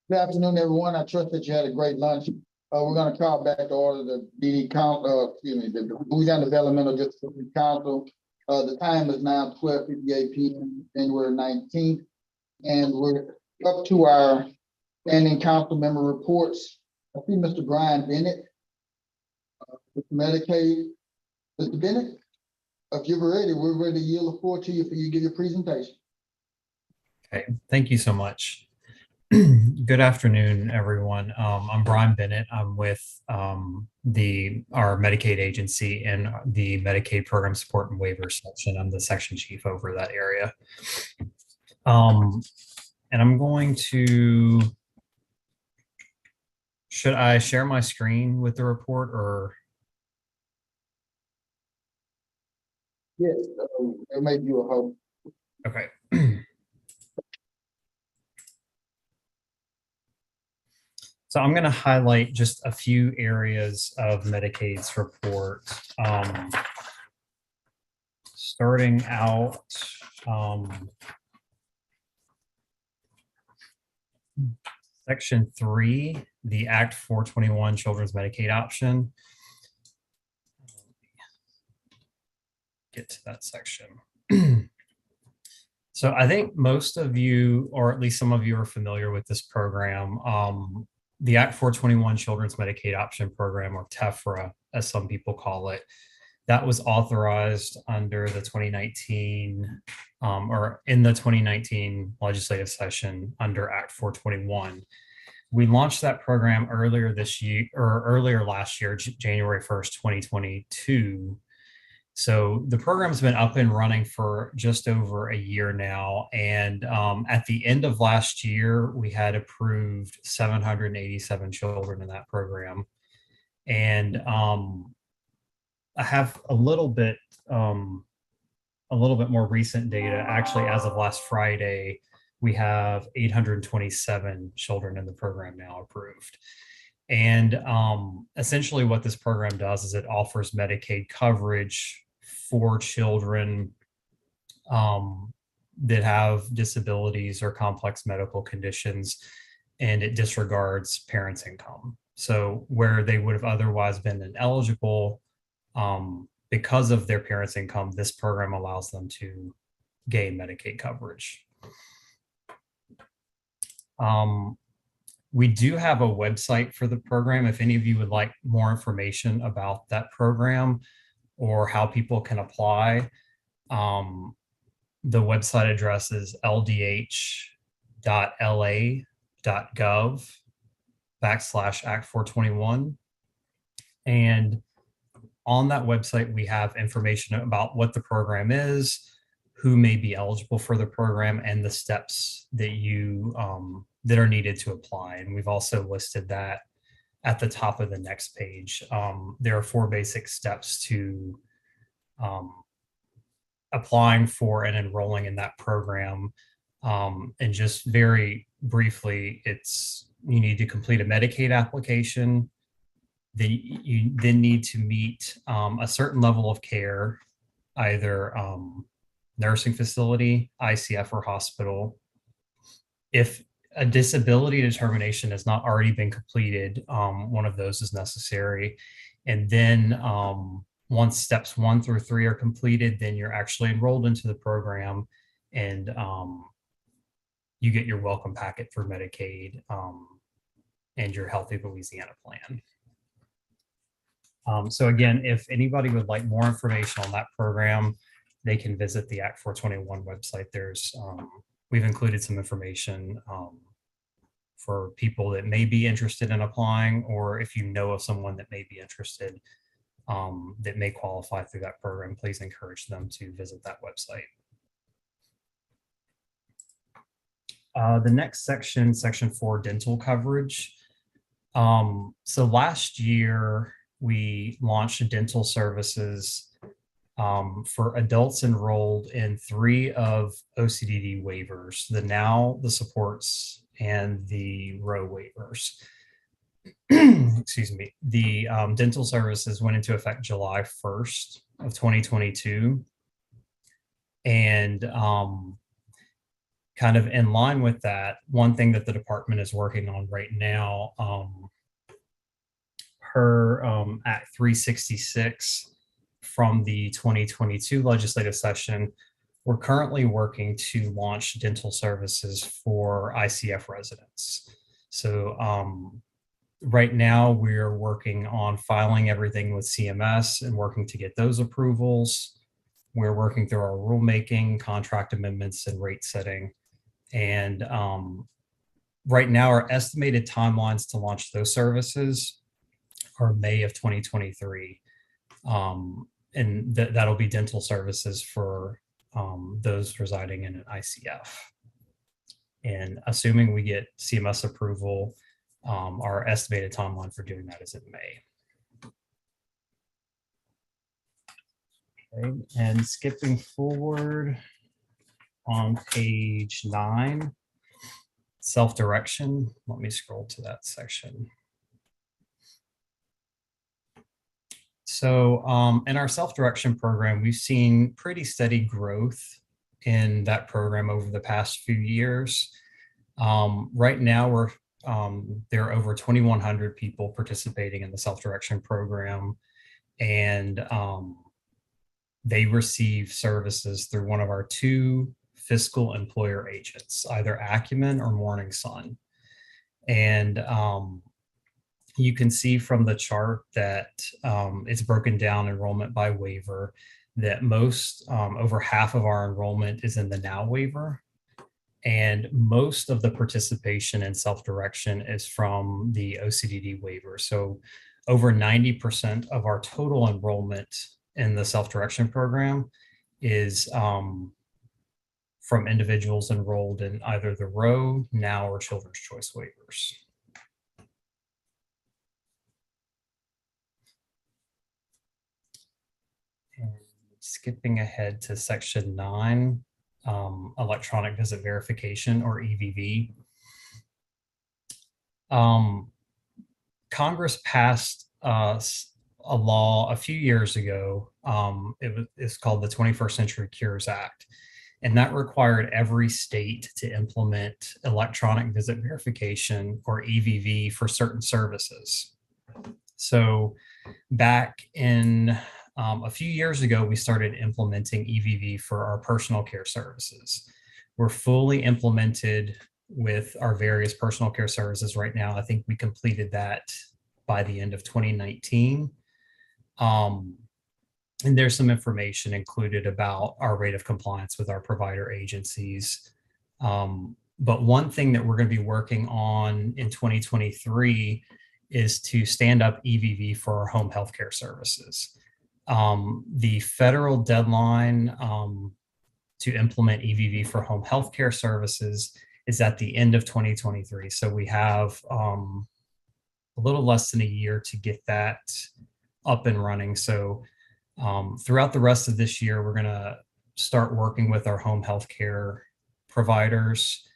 Good afternoon, everyone. I trust that you had a great lunch. We're going to call back to order the the Louisiana Developmental Disability Council. The time is now 12:58 p.m., January 19th, and we're up to our standing council member reports. I see Mr. Brian Bennett with Medicaid. Mr. Bennett, if you're ready, we're ready to yield the floor to you for you to give your presentation. Okay, thank you so much. Good afternoon, everyone. I'm Brian Bennett. I'm with our Medicaid agency and the Medicaid program support and waiver section. I'm the section chief over that area. And I'm going to, should I share my screen with the report or? Yes, it may be a hope. Okay. So I'm going to highlight just a few areas of Medicaid's report. Starting out, Section 3, the Act 421 Children's Medicaid option. Get to that section. So I think most of you, or at least some of you, are familiar with this program. The Act 421 Children's Medicaid Option Program, or TEFRA, as some people call it, that was authorized under the 2019, or in the 2019 legislative session under Act 421. We launched that program earlier this year, or earlier last year, January 1st, 2022. So the program's been up and running for just over a year now. And at the end of last year, we had approved 787 children in that program. And I have a little bit more recent data. Actually, as of last Friday, we have 827 children in the program now approved. And essentially what this program does is it offers Medicaid coverage for children that have disabilities or complex medical conditions, and it disregards parents' income. So where they would have otherwise been ineligible because of their parents' income, this program allows them to gain Medicaid coverage. We do have a website for the program. If any of you would like more information about that program or how people can apply, the website address is ldh.la.gov/Act421. And on that website, we have information about what the program is, who may be eligible for the program, and the steps that you that are needed to apply. And we've also listed that at the top of the next page. There are 4 basic steps to applying for and enrolling in that program. And just very briefly, you need to complete a Medicaid application. Then you need to meet a certain level of care, either nursing facility, ICF, or hospital. If a disability determination has not already been completed, one of those is necessary. And then once steps 1 through 3 are completed, then you're actually enrolled into the program, and you get your welcome packet for Medicaid and your Healthy Louisiana plan. So again, if anybody would like more information on that program, they can visit the Act 421 website. There's we've included some information for people that may be interested in applying, or if you know of someone that may be interested that may qualify through that program, please encourage them to visit that website. The next section, Section 4, dental coverage. So last year, we launched dental services for adults enrolled in 3 of OCDD waivers, the NOW, the supports, and the ROW waivers. Excuse me. The dental services went into effect July 1st of 2022. And kind of in line with that, one thing that the department is working on right now, per Act 366 from the 2022 legislative session, we're currently working to launch dental services for ICF residents. So right now we're working on filing everything with CMS and working to get those approvals. We're working through our rulemaking, contract amendments, and rate setting. And right now our estimated timelines to launch those services are May of 2023. And that'll be dental services for those residing in an ICF. And assuming we get CMS approval, our estimated timeline for doing that is in May. Okay, and skipping forward on page 9, self-direction. Let me scroll to that section. So in our self-direction program, we've seen pretty steady growth in that program over the past few years. Right now, there are over 2,100 people participating in the self-direction program, and they receive services through one of our 2 fiscal employer agents, either Acumen or Morning Sun. And you can see from the chart that it's broken down enrollment by waiver, that most, over half of our enrollment is in the Now waiver. And most of the participation in self-direction is from the OCDD waiver. So over 90% of our total enrollment in the self-direction program is from individuals enrolled in either the Roe, Now, or Children's Choice waivers. And skipping ahead to section 9, electronic visit verification, or EVV. Congress passed a law a few years ago. It's called the 21st Century Cures Act. And that required every state to implement electronic visit verification, or EVV, for certain services. So back in a few years ago, we started implementing EVV for our personal care services. We're fully implemented with our various personal care services right now. I think we completed that by the end of 2019. And there's some information included about our rate of compliance with our provider agencies. But one thing that we're going to be working on in 2023 is to stand up EVV for our home healthcare services. The federal deadline to implement EVV for home healthcare services is at the end of 2023. So we have a little less than a year to get that up and running. So throughout the rest of this year, we're going to start working with our home healthcare providers,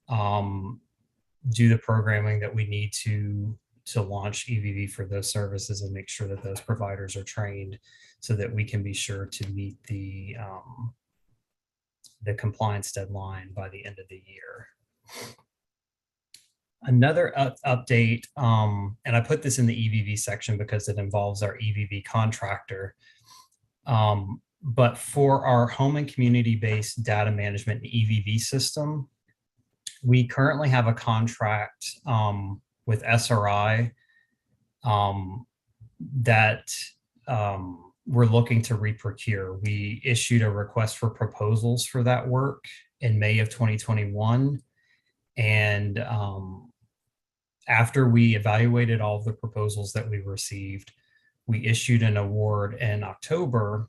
do the programming that we need to launch EVV for those services, and make sure that those providers are trained so that we can be sure to meet the compliance deadline by the end of the year. Another update, and I put this in the EVV section because it involves our EVV contractor, but for our home and community-based data management and EVV system, we currently have a contract with SRI that we're looking to reprocure. We issued a request for proposals for that work in May of 2021. And after we evaluated all of the proposals that we received, we issued an award in October,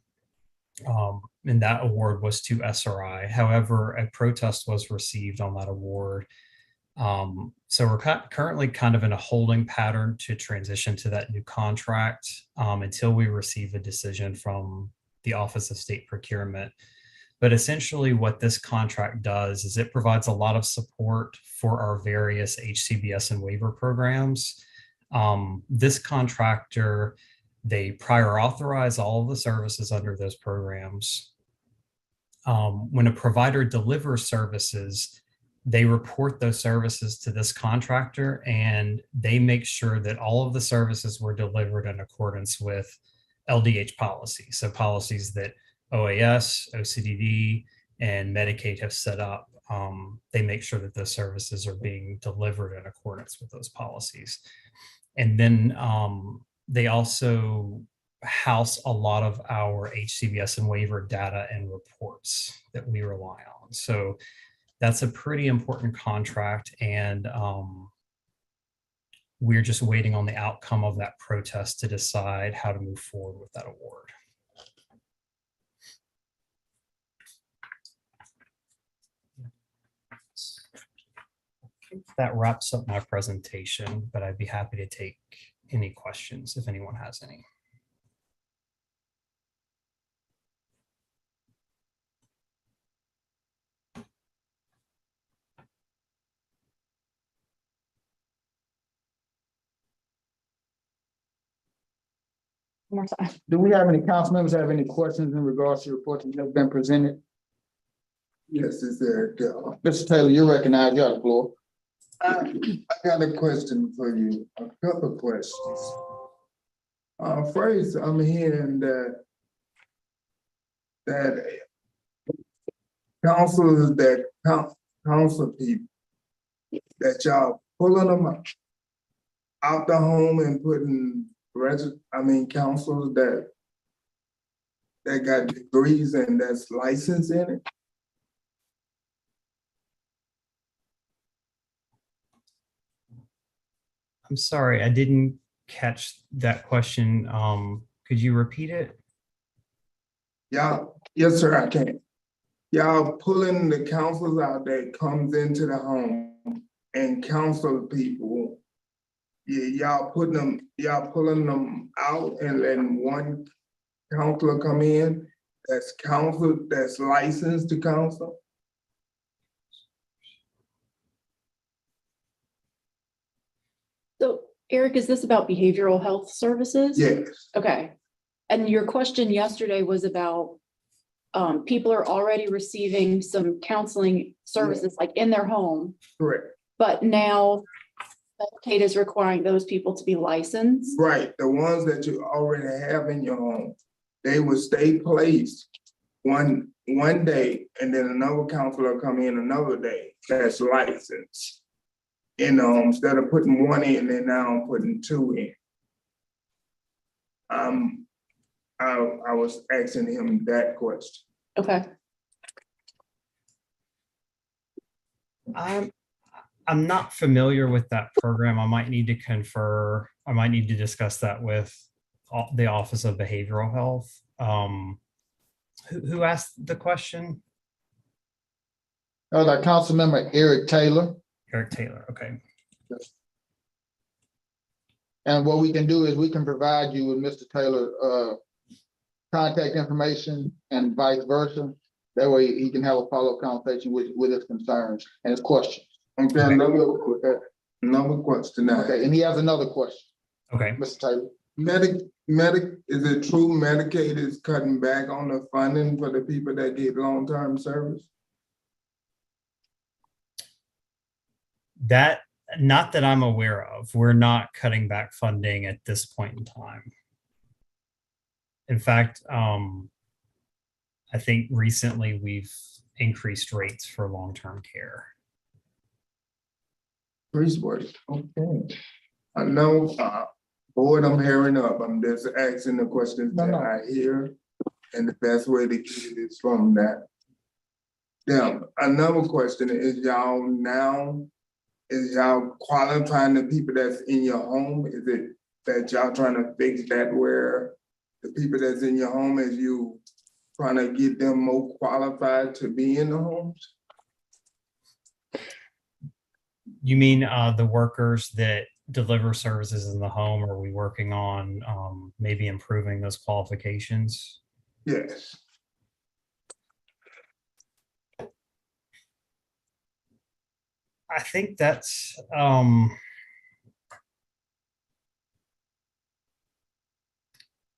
and that award was to SRI. However, a protest was received on that award. So we're currently kind of in a holding pattern to transition to that new contract until we receive a decision from the Office of State Procurement. But essentially what this contract does is it provides a lot of support for our various HCBS and waiver programs. This contractor, they prior authorize all of the services under those programs. When a provider delivers services, they report those services to this contractor, and they make sure that all of the services were delivered in accordance with LDH policies. So policies that OAS, OCDD, and Medicaid have set up. They make sure that those services are being delivered in accordance with those policies. And then they also house a lot of our HCBS and waiver data and reports that we rely on. So that's a pretty important contract, and we're just waiting on the outcome of that protest to decide how to move forward with that award. That wraps up my presentation, but I'd be happy to take any questions if anyone has any. One more time. Do we have any council members have any questions in regards to the report that has been presented? Yes, is there, Mr. Taylor, you're recognized. You have the floor. I got a question for you, a couple of questions. First, I'm hearing that councilors, council people, that y'all pulling them out the home and putting councilors that got degrees and that's licensed in it. I'm sorry, I didn't catch that question. Could you repeat it? Y'all, yes, sir, I can. Y'all pulling the councils out that comes into the home and counsel people. Y'all pulling them out and letting one counselor come in that's licensed to counsel. So Eric, is this about behavioral health services? Yes, Okay. And your question yesterday was about people are already receiving some counseling services like in their home, correct. but now Medicaid is requiring those people to be licensed. Right, the ones that you already have in your home, they will stay placed one day and then another counselor come in another day that's licensed. Instead of putting one in, they're now putting two in. I was asking him that question. Okay. I'm not familiar with that program. I might need to confer. I might need to discuss that with the Office of Behavioral Health. Who asked the question? That council member Eric Taylor. Eric Taylor. Okay. And what we can do is we can provide you with Mr. Taylor contact information and vice versa. That way he can have a follow-up conversation with his concerns and his questions. Okay, another question now. Okay, and he has another question. Okay. Mr. Taylor. Is it true Medicaid is cutting back on the funding for the people that get long-term service? That, not that I'm aware of. We're not cutting back funding at this point in time. In fact, I think recently we've increased rates for long-term care. Okay. I know, board, I'm hearing up. I'm just asking the questions that I hear. And the best way to get it is from that. Yeah, another question is y'all qualifying the people that's in your home? Is it that y'all trying to fix that where the people that's in your home, is you trying to get them more qualified to be in the homes? You mean the workers that deliver services in the home? Are we working on maybe improving those qualifications? Yes. I think that's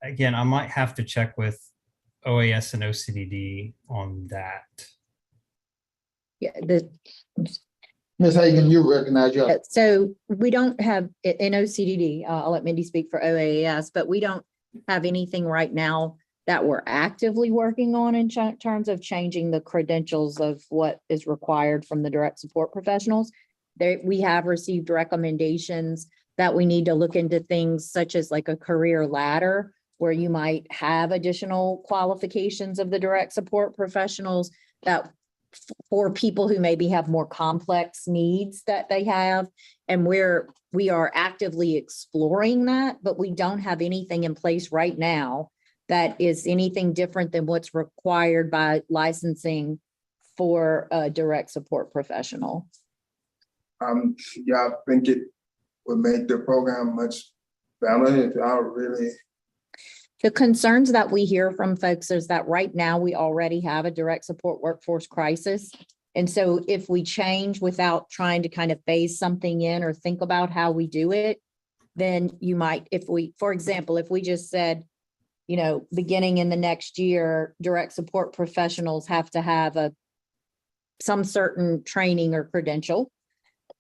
again, I might have to check with OAS and OCDD on that. Yeah, Ms. Hagan, you recognize your, So we don't have, in OCDD, I'll let Mindy speak for OAS, but we don't have anything right now that we're actively working on in terms of changing the credentials of what is required from the direct support professionals. There, we have received recommendations that we need to look into things such as like a career ladder, where you might have additional qualifications of the direct support professionals that for people who maybe have more complex needs that they have. And we are actively exploring that, but we don't have anything in place right now that is anything different than what's required by licensing for a direct support professional. Yeah, I think it would make the program much better if y'all really, The concerns that we hear from folks is that right now we already have a direct support workforce crisis. And so if we change without trying to kind of phase something in or think about how we do it, then you might, for example, if we just said, you know, beginning in the next year, direct support professionals have to have some certain training or credential.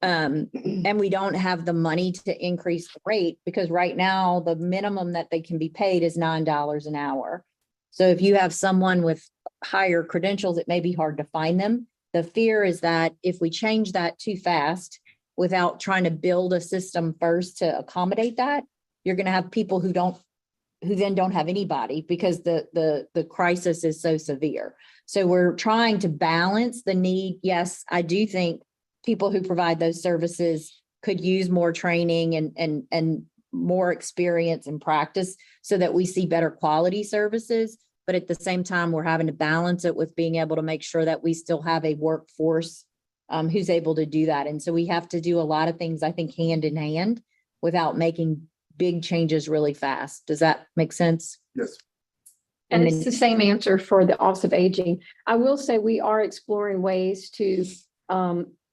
And we don't have the money to increase the rate because right now the minimum that they can be paid is $9 an hour. So if you have someone with higher credentials, it may be hard to find them. The fear is that if we change that too fast without trying to build a system first to accommodate that, you're going to have people who then don't have anybody because the crisis is so severe. So we're trying to balance the need. Yes, I do think people who provide those services could use more training and more experience and practice so that we see better quality services. But at the same time, we're having to balance it with being able to make sure that we still have a workforce who's able to do that. And so we have to do a lot of things, I think, hand in hand without making big changes really fast. Does that make sense? yes. And And it's the same answer for the Office of Aging. I will say we are exploring ways to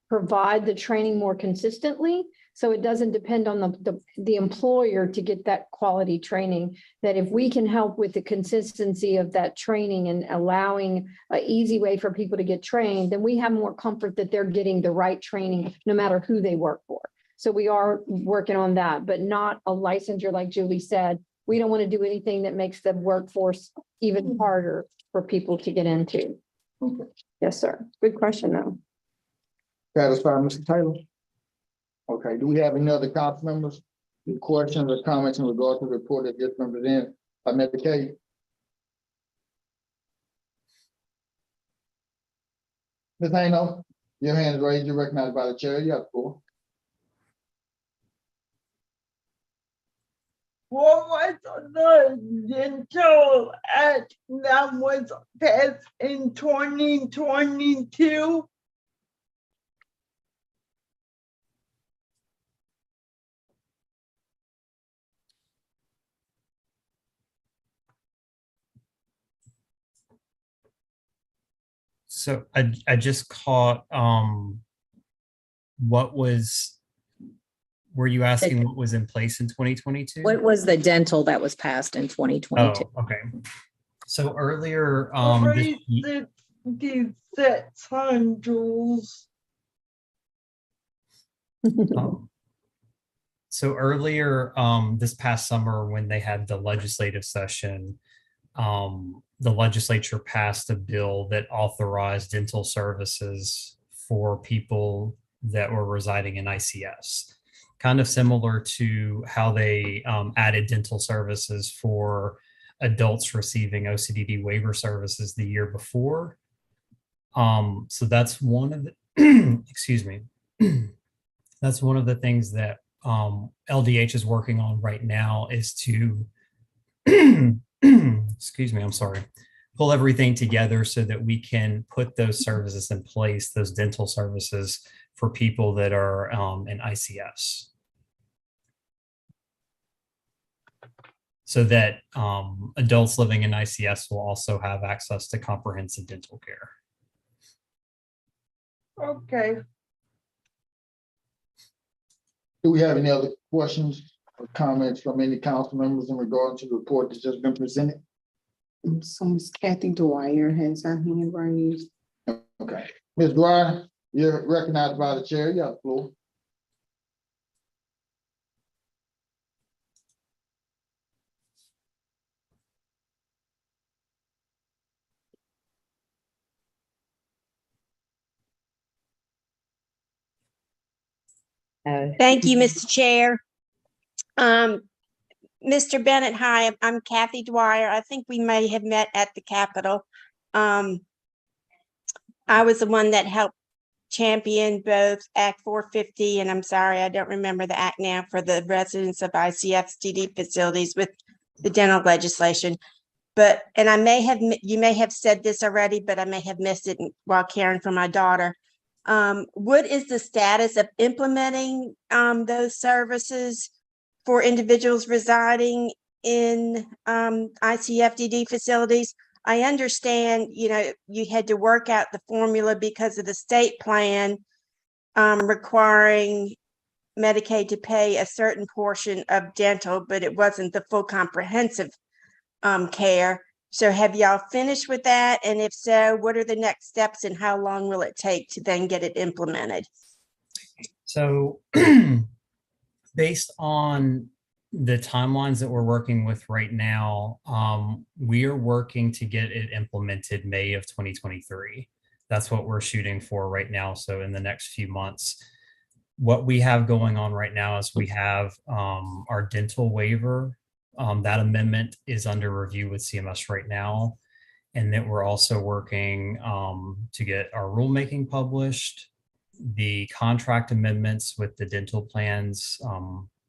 provide the training more consistently. So it doesn't depend on the employer to get that quality training, that if we can help with the consistency of that training and allowing an easy way for people to get trained, then we have more comfort that they're getting the right training, no matter who they work for. So we are working on that, but not a licensure, like Julie said. We don't want to do anything that makes the workforce even harder for people to get into. okay, Yes, sir. Good question, though. satisfied, Mr. Taylor? Okay, do we have any other council members? Any questions or comments in regard to the report that just been presented by Mr. K? Ms. Hayno, your hand is raised, you're recognized by the chair, you have the floor. What was the dental act that was passed in 2022? So I just caught, were you asking what was in place in 2022? what was the dental that was passed in 2022? Oh, okay. So earlier, Raise the $600. So earlier, this past summer, when they had the legislative session, the legislature passed a bill that authorized dental services for people that were residing in ICS. Kind of similar to how they added dental services for adults receiving OCDD waiver services the year before. So that's one of the, excuse me, that's one of the things that LDH is working on right now is to, excuse me, I'm sorry, pull everything together so that we can put those services in place, those dental services for people that are in ICS. So that adults living in ICS will also have access to comprehensive dental care. Okay. Do we have any other questions or comments from any council members in regard to the report that's just been presented? So Ms. Kathy Dwyer has her hand raised. Okay, Ms. Dwyer, You're recognized by the chair. You have the floor. Thank you, Mr. Chair. Mr. Bennett, hi, I'm Kathy Dwyer. I think we may have met at the Capitol. I was the one that helped champion both Act 450, and I'm sorry, I don't remember the act now, for the residents of ICFTD facilities with the dental legislation. But, and I may have, you may have said this already, but I may have missed it while caring for my daughter. What is the status of implementing those services for individuals residing in ICFDD facilities? I understand, you know, you had to work out the formula because of the state plan requiring Medicaid to pay a certain portion of dental, but it wasn't the full comprehensive care. So have y'all finished with that? And if so, what are the next steps and how long will it take to then get it implemented? So based on the timelines that we're working with right now, we are working to get it implemented May of 2023. That's what we're shooting for right now. So in the next few months, what we have going on right now is we have our dental waiver. That amendment is under review with CMS right now. And that we're also working to get our rulemaking published, the contract amendments with the dental plans.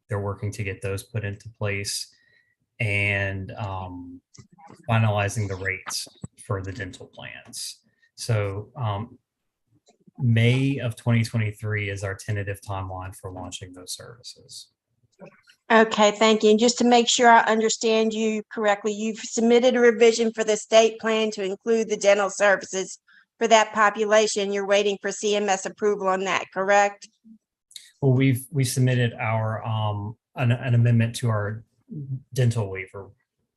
They're working to get those put into place, and finalizing the rates for the dental plans. So May of 2023 is our tentative timeline for launching those services. Okay, thank you. And just to make sure I understand you correctly, you've submitted a revision for the state plan to include the dental services for that population. You're waiting for CMS approval on that, correct? Well, we submitted our an amendment to our dental waiver.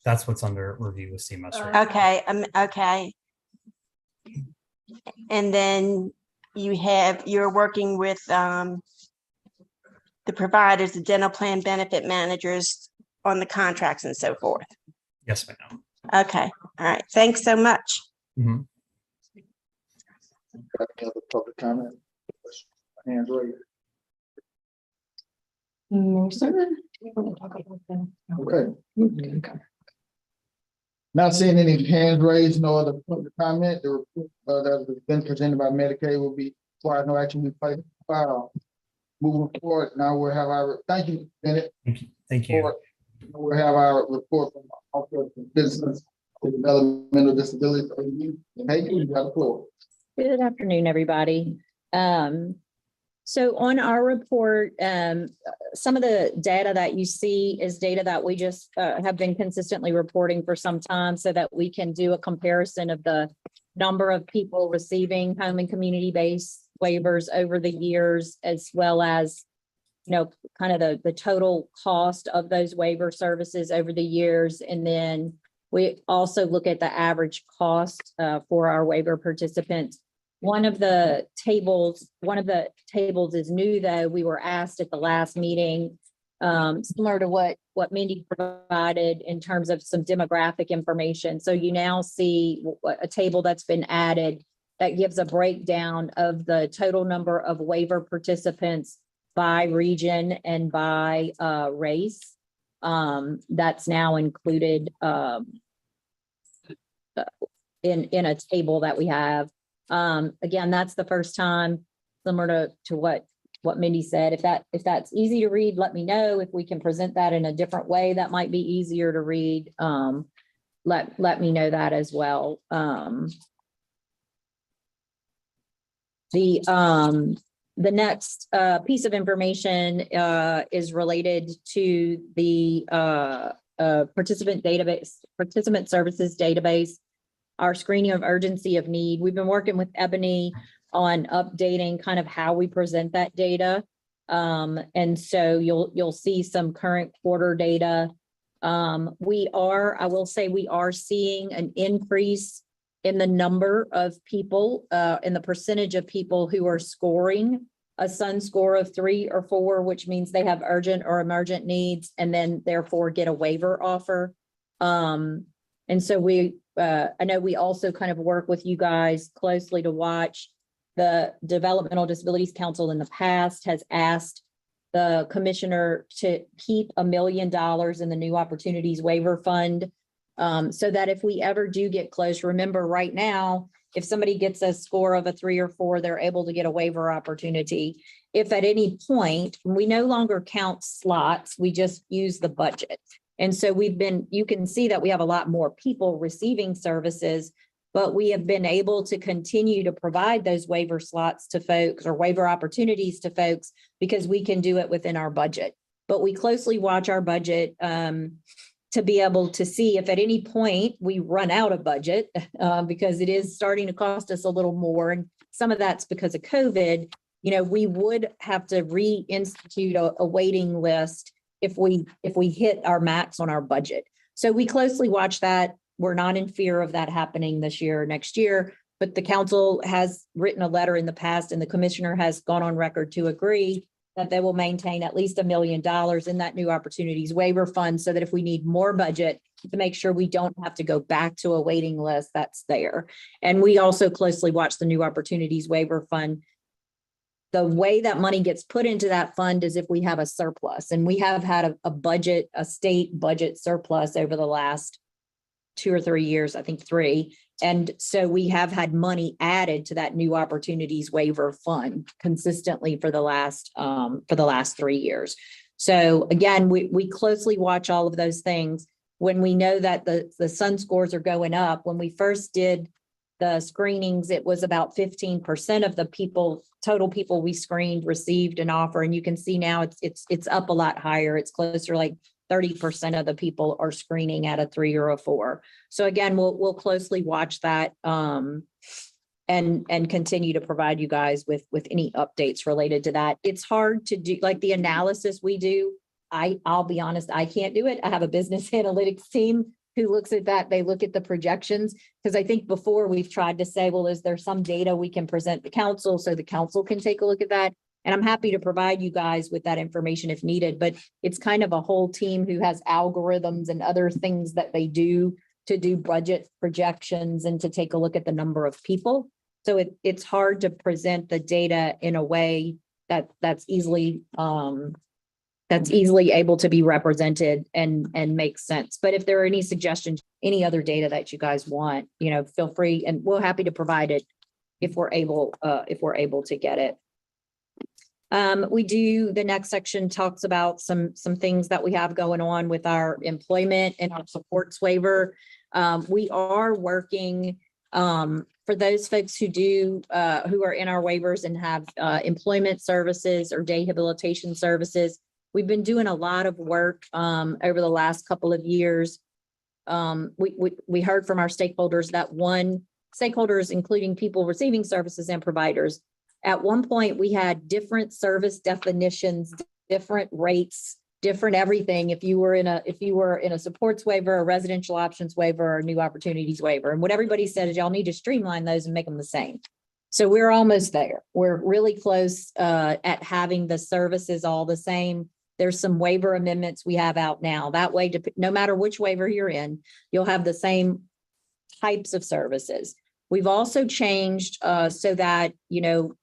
That's what's under review with CMS right now. Okay, okay. And then you're working with the providers, the dental plan benefit managers on the contracts and so forth. Yes, ma'am. Okay, all right. Thanks so much. Mhm. Got any other public comment? Hands raised. No, sir. Okay. Not seeing any hands raised, no other public comment. The report that has been presented by Medicaid will be required, no action will be placed. Moving forward, now we'll have our, thank you, Bennett. Thank you. Thank you. We'll have our report from Office of Business and Developmental Disabilities. Hey, you got the floor. Good afternoon, everybody. So on our report, some of the data that you see is data that we just have been consistently reporting for some time so that we can do a comparison of the number of people receiving home and community-based waivers over the years, as well as, you know, kind of the total cost of those waiver services over the years. And then we also look at the average cost for our waiver participants. One of the tables is new, though. We were asked at the last meeting, similar to what Mindy provided in terms of some demographic information. So you now see a table that's been added that gives a breakdown of the total number of waiver participants by region and by race. That's now included in a table that we have. Again, that's the first time, similar to what Mindy said. If that's easy to read, let me know. If we can present that in a different way, that might be easier to read. Let me know that as well. The next piece of information is related to the participant services database, our screening of urgency of need. We've been working with Ebony on updating kind of how we present that data. And so you'll see some current quarter data. I will say we are seeing an increase in the number of people, in the percentage of people who are scoring a Sun score of 3 or 4, which means they have urgent or emergent needs, and then therefore get a waiver offer. And so I know we also kind of work with you guys closely to watch. The Developmental Disabilities Council in the past has asked the commissioner to keep $1 million in the New Opportunities Waiver Fund. So that if we ever do get close, remember right now, if somebody gets a score of a 3 or 4, they're able to get a waiver opportunity. If at any point, we no longer count slots, we just use the budget. And so you can see that we have a lot more people receiving services, but we have been able to continue to provide those waiver slots to folks or waiver opportunities to folks because we can do it within our budget. But we closely watch our budget to be able to see if at any point we run out of budget because it is starting to cost us a little more. And some of that's because of COVID. We would have to reinstitute a waiting list if we hit our max on our budget. So we closely watch that. We're not in fear of that happening this year or next year, but the council has written a letter in the past and the commissioner has gone on record to agree that they will maintain at least $1 million in that New Opportunities Waiver Fund so that if we need more budget to make sure we don't have to go back to a waiting list, that's there. And we also closely watch the New Opportunities Waiver Fund. The way that money gets put into that fund is if we have a surplus, and we have had a state budget surplus over the last 2 or 3 years, I think 3. And so we have had money added to that New Opportunities Waiver Fund consistently for the last 3 years. So again, we closely watch all of those things. When we know that the Sun scores are going up, when we first did the screenings, it was about 15% of the total people we screened received an offer. And you can see now it's up a lot higher. It's closer, like 30% of the people are screening at a 3 or a 4. So again, we'll closely watch that and continue to provide you guys with any updates related to that. It's hard to do, like the analysis we do. I'll be honest, I can't do it. I have a business analytics team who looks at that. They look at the projections, because I think before we've tried to say, well, is there some data we can present the council so the council can take a look at that? And I'm happy to provide you guys with that information if needed, but it's kind of a whole team who has algorithms and other things that they do to do budget projections and to take a look at the number of people. So it's hard to present the data in a way that's easily able to be represented and make sense. But if there are any suggestions, any other data that you guys want, feel free, and we're happy to provide it if we're able to get it. The next section talks about some things that we have going on with our employment and our supports waiver. We are working for those folks who are in our waivers and have employment services or rehabilitation services. We've been doing a lot of work over the last couple of years. We heard from our stakeholders that stakeholders, including people receiving services and providers, at one point we had different service definitions, different rates, different everything. If you were in a supports waiver, a residential options waiver, or a New Opportunities Waiver, and what everybody said is y'all need to streamline those and make them the same. So we're almost there. We're really close at having the services all the same. There's some waiver amendments we have out now. That way, no matter which waiver you're in, you'll have the same types of services. We've also changed so that,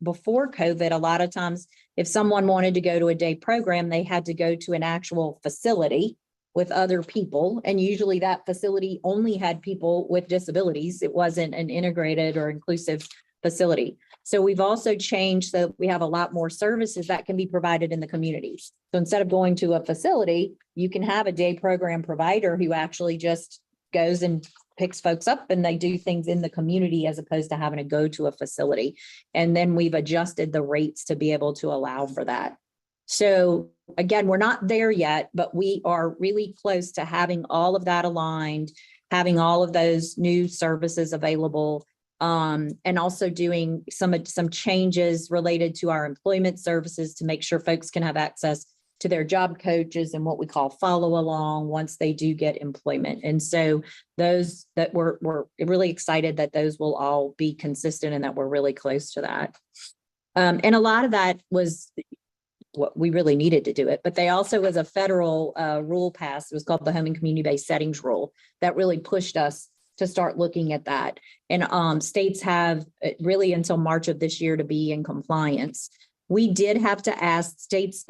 before COVID, a lot of times if someone wanted to go to a day program, they had to go to an actual facility with other people. And usually that facility only had people with disabilities. It wasn't an integrated or inclusive facility. So we've also changed so we have a lot more services that can be provided in the community. So instead of going to a facility, you can have a day program provider who actually just goes and picks folks up and they do things in the community as opposed to having to go to a facility. And then we've adjusted the rates to be able to allow for that. So again, we're not there yet, but we are really close to having all of that aligned, having all of those new services available, and also doing some changes related to our employment services to make sure folks can have access to their job coaches and what we call follow along once they do get employment. And so those that we're really excited that those will all be consistent and that we're really close to that. And a lot of that was what we really needed to do it, but they also was a federal rule passed. It was called the Home and Community-Based Settings Rule that really pushed us to start looking at that. And states have really until March of this year to be in compliance. We did have to ask, states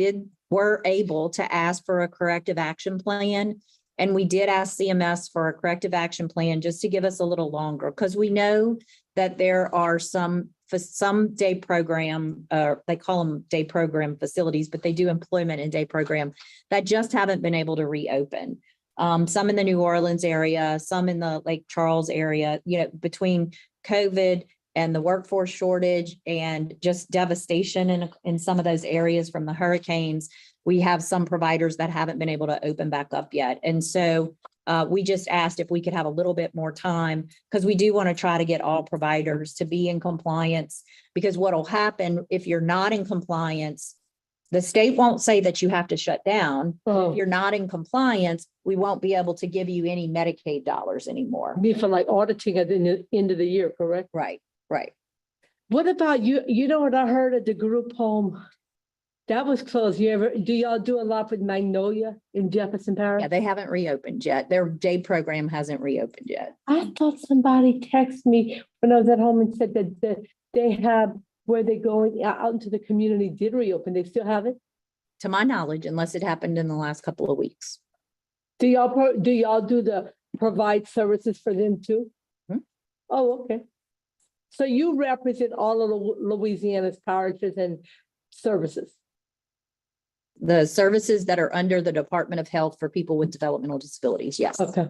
were able to ask for a corrective action plan. And we did ask CMS for a corrective action plan just to give us a little longer, because we know that there are some day program, they call them day program facilities, but they do employment and day program that just haven't been able to reopen. Some in the New Orleans area, some in the Lake Charles area, between COVID and the workforce shortage and just devastation in some of those areas from the hurricanes, we have some providers that haven't been able to open back up yet. And so we just asked if we could have a little bit more time, because we do want to try to get all providers to be in compliance, because what will happen if you're not in compliance, the state won't say that you have to shut down. Oh, If you're not in compliance, we won't be able to give you any Medicaid dollars anymore. be for like auditing at the end of the year, correct? Right, right. What about you? You know what I heard at the group home? That was closed. Do y'all do a lot with Magnolia in Jefferson Parish? Yeah, they haven't reopened yet. Their day program hasn't reopened yet. I thought somebody texted me when I was at home and said that they have, where they going out into the community did reopen. They still have it? To my knowledge, unless it happened in the last couple of weeks. Do y'all do the provide services for them too? Hmm. Oh, okay. So you represent all of Louisiana's parishes and services. The services that are under the Department of Health for people with developmental disabilities, yes. Okay.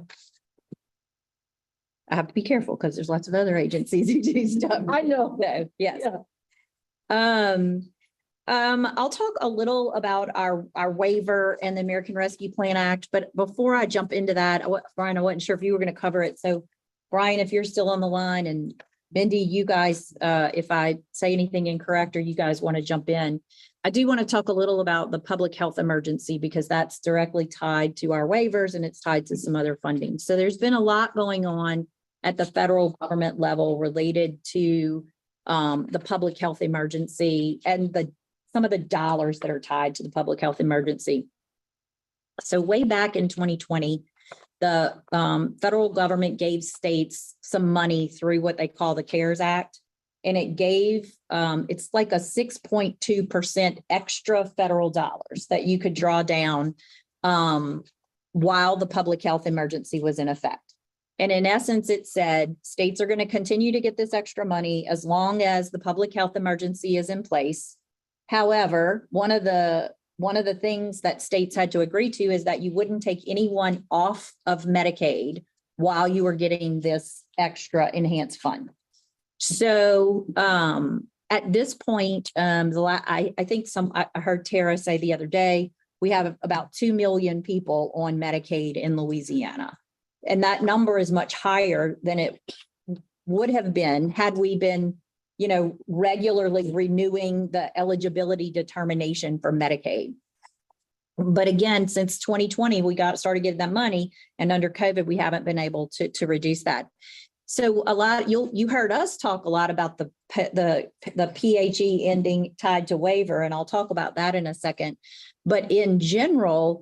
I have to be careful because there's lots of other agencies who do stuff. I know. So, yes. Yeah. I'll talk a little about our waiver and the American Rescue Plan Act, but before I jump into that, Brian, I wasn't sure if you were going to cover it. So Brian, if you're still on the line, and Mindy, you guys, if I say anything incorrect or you guys want to jump in, I do want to talk a little about the public health emergency, because that's directly tied to our waivers and it's tied to some other funding. So there's been a lot going on at the federal government level related to the public health emergency and some of the dollars that are tied to the public health emergency. So way back in 2020, the federal government gave states some money through what they call the CARES Act. And it gave, it's like a 6.2% extra federal dollars that you could draw down while the public health emergency was in effect. And in essence, it said states are going to continue to get this extra money as long as the public health emergency is in place. However, one of the things that states had to agree to is that you wouldn't take anyone off of Medicaid while you were getting this extra enhanced fund. So at this point, I think I heard Tara say the other day, we have about 2 million people on Medicaid in Louisiana. And that number is much higher than it would have been had we been, regularly renewing the eligibility determination for Medicaid. But again, since 2020, we started getting that money, and under COVID, we haven't been able to reduce that. So you heard us talk a lot about the PHE ending tied to waiver, and I'll talk about that in a second. But in general,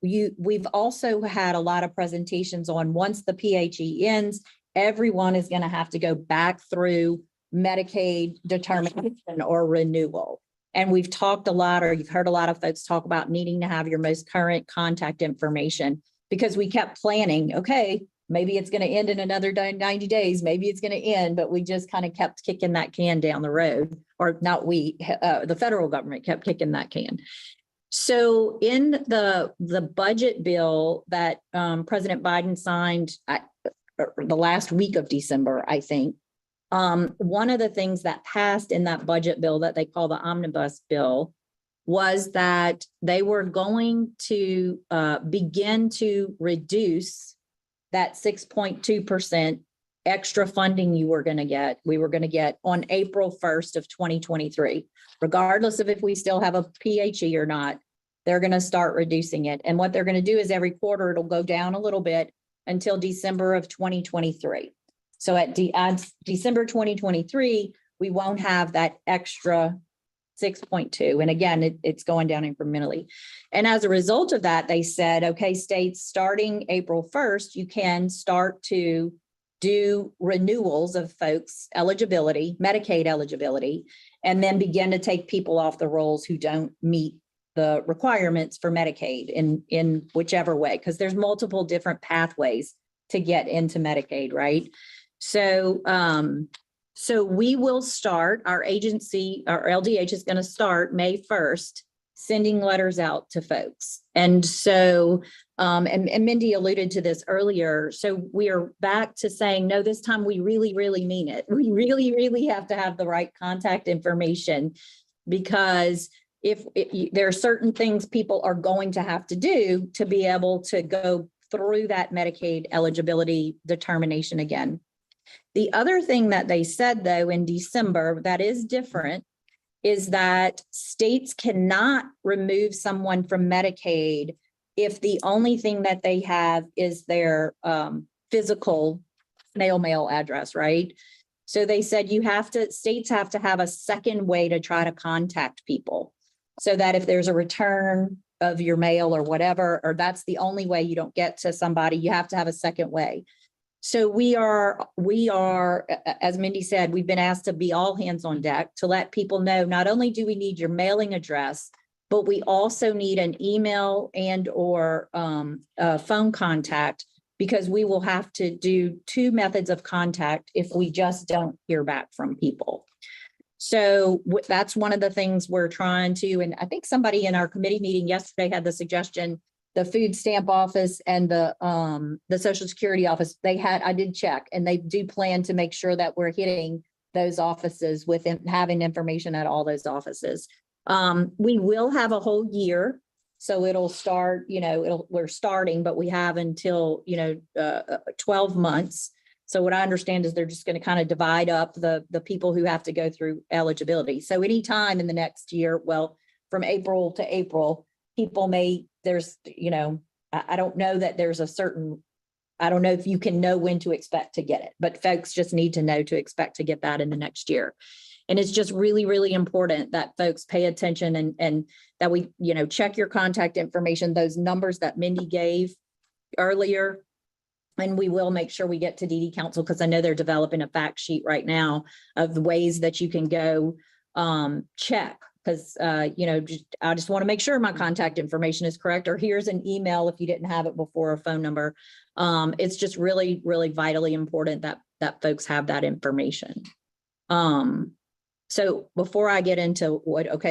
we've also had a lot of presentations on once the PHE ends, everyone is going to have to go back through Medicaid determination or renewal. And we've talked a lot, or you've heard a lot of folks talk about needing to have your most current contact information, because we kept planning, okay, maybe it's going to end in another 90 days, maybe it's going to end, but we just kind of kept kicking that can down the road, or not the federal government kept kicking that can. So in the budget bill that President Biden signed the last week of December, I think, one of the things that passed in that budget bill that they call the omnibus bill was that they were going to begin to reduce that 6.2% extra funding we were going to get on April 1st of 2023, regardless of if we still have a PHE or not. they're going to start reducing it. And what they're going to do is every quarter, it'll go down a little bit until December of 2023. So at December 2023, we won't have that extra 6.2. And again, it's going down incrementally. And as a result of that, they said, okay, states, starting April 1st, you can start to do renewals of folks' eligibility, Medicaid eligibility, and then begin to take people off the rolls who don't meet the requirements for Medicaid in whichever way, because there's multiple different pathways to get into Medicaid, right? So, so we will start, our agency, our LDH is going to start May 1st, sending letters out to folks. And so, and Mindy alluded to this earlier. So we are back to saying, no, this time we really, really mean it. We really, really have to have the right contact information, because there are certain things people are going to have to do to be able to go through that Medicaid eligibility determination again. The other thing that they said, though, in December that is different is that states cannot remove someone from Medicaid if the only thing that they have is their physical mail address, right? So they said states have to have a second way to try to contact people, so that if there's a return of your mail or whatever, or that's the only way you don't get to somebody, you have to have a second way. So we are, as Mindy said, we've been asked to be all hands on deck to let people know, not only do we need your mailing address, but we also need an email and or phone contact, because we will have to do 2 methods of contact if we just don't hear back from people. So that's one of the things we're trying to, and I think somebody in our committee meeting yesterday had the suggestion, the food stamp office and the Social Security office, I did check, and they do plan to make sure that we're hitting those offices with having information at all those offices. We will have a whole year. So it'll start, we're starting, but we have until, 12 months. So what I understand is they're just going to kind of divide up the people who have to go through eligibility. So anytime in the next year, well, from April to April, people may, I don't know that there's I don't know if you can know when to expect to get it, but folks just need to know to expect to get that in the next year. And it's just really, really important that folks pay attention and that we, check your contact information, those numbers that Mindy gave earlier. And we will make sure we get to DD Council, because I know they're developing a fact sheet right now of the ways that you can go check. Because, I just want to make sure my contact information is correct, or here's an email if you didn't have it before, a phone number. It's just really, really vitally important that folks have that information. So before I get into